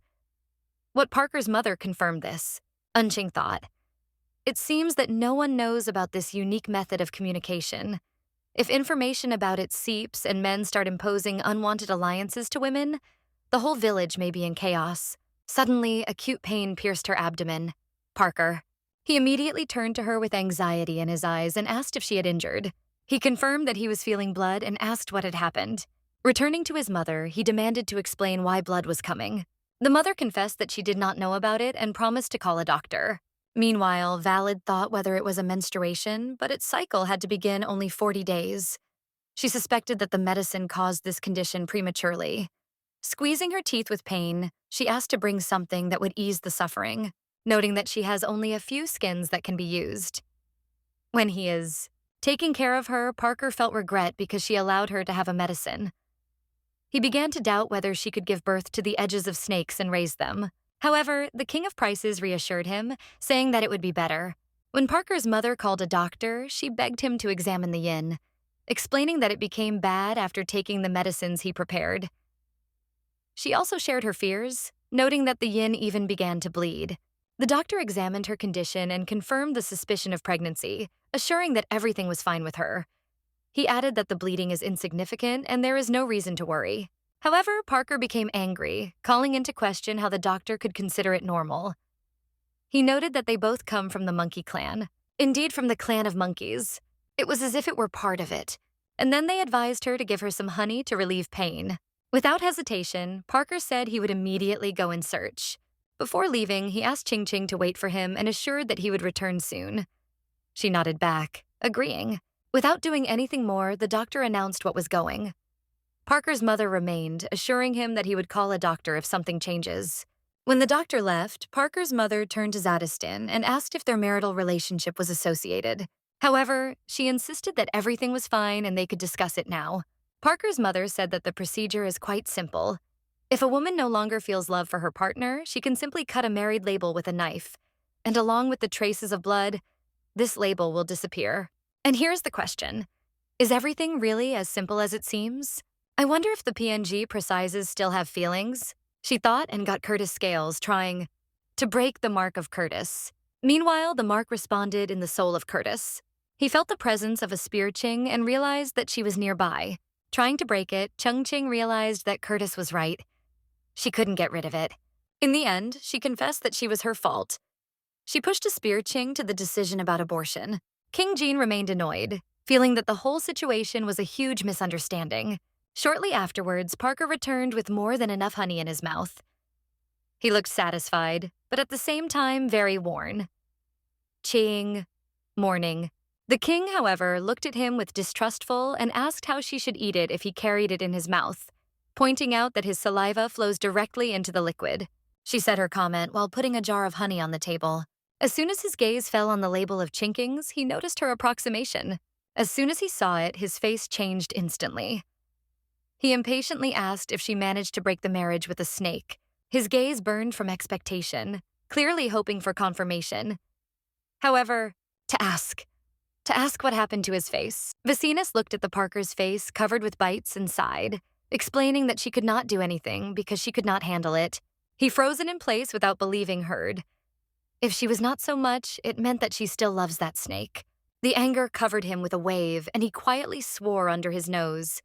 What Parker's mother confirmed this. Unching thought. It seems that no one knows about this unique method of communication. If information about it seeps and men start imposing unwanted alliances to women, the whole village may be in chaos. Suddenly, acute pain pierced her abdomen. Parker. He immediately turned to her with anxiety in his eyes and asked if she had injured. He confirmed that he was feeling blood and asked what had happened. Returning to his mother, he demanded to explain why blood was coming. The mother confessed that she did not know about it and promised to call a doctor. Meanwhile, Valid thought whether it was a menstruation, but its cycle had to begin only 40 days. She suspected that the medicine caused this condition prematurely. Squeezing her teeth with pain, she asked to bring something that would ease the suffering, noting that she has only a few skins that can be used. When he is taking care of her, Parker felt regret because she allowed her to have a medicine. He began to doubt whether she could give birth to the edges of snakes and raise them. However, the King of Prices reassured him, saying that it would be better. When Parker's mother called a doctor, she begged him to examine the yin, explaining that it became bad after taking the medicines he prepared. She also shared her fears, noting that the yin even began to bleed. The doctor examined her condition and confirmed the suspicion of pregnancy, assuring that everything was fine with her. He added that the bleeding is insignificant and there is no reason to worry. However, Parker became angry, calling into question how the doctor could consider it normal. He noted that they both come from the monkey clan, indeed from the clan of monkeys. It was as if it were part of it. And then they advised her to give her some honey to relieve pain. Without hesitation, Parker said he would immediately go in search. Before leaving, he asked Ching Ching to wait for him and assured that he would return soon. She nodded back, agreeing. Without doing anything more, the doctor announced what was going. Parker's mother remained, assuring him that he would call a doctor if something changes. When the doctor left, Parker's mother turned to Zadistan and asked if their marital relationship was associated. However, she insisted that everything was fine and they could discuss it now. Parker's mother said that the procedure is quite simple. If a woman no longer feels love for her partner, she can simply cut a married label with a knife. And along with the traces of blood, this label will disappear. And here's the question. Is everything really as simple as it seems? I wonder if the PNG precises still have feelings? She thought and got Curtis scales, trying to break the mark of Curtis. Meanwhile, the mark responded in the soul of Curtis. He felt the presence of a spear Ching and realized that she was nearby. Trying to break it, Chung Ching realized that Curtis was right. She couldn't get rid of it. In the end, she confessed that she was her fault. She pushed a spear Ching to the decision about abortion. King Jean remained annoyed, feeling that the whole situation was a huge misunderstanding. Shortly afterwards, Parker returned with more than enough honey in his mouth. He looked satisfied, but at the same time very worn. Ching. Morning. The king, however, looked at him with distrustful and asked how she should eat it if he carried it in his mouth, pointing out that his saliva flows directly into the liquid. She said her comment while putting a jar of honey on the table. As soon as his gaze fell on the label of Chinkings, he noticed her approximation. As soon as he saw it, his face changed instantly. He impatiently asked if she managed to break the marriage with a snake. His gaze burned from expectation, clearly hoping for confirmation. However, to ask what happened to his face. Vicinus looked at the Parker's face covered with bites and sighed, explaining that she could not do anything because she could not handle it. He frozen in place without believing heard. If she was not so much, it meant that she still loves that snake. The anger covered him with a wave, and he quietly swore under his nose.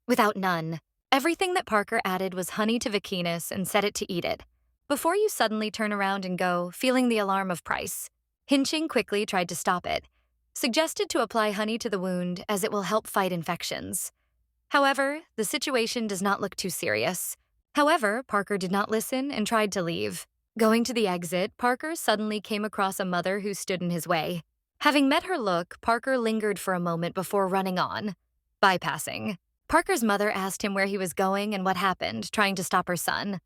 Without none. Everything that Parker added was honey to Vicinus and set it to eat it. Before you suddenly turn around and go, feeling the alarm of price. Hinching quickly tried to stop it. Suggested to apply honey to the wound as it will help fight infections. However, the situation does not look too serious. However, Parker did not listen and tried to leave. Going to the exit, Parker suddenly came across a mother who stood in his way. Having met her look, Parker lingered for a moment before running on, bypassing. Parker's mother asked him where he was going and what happened, trying to stop her son.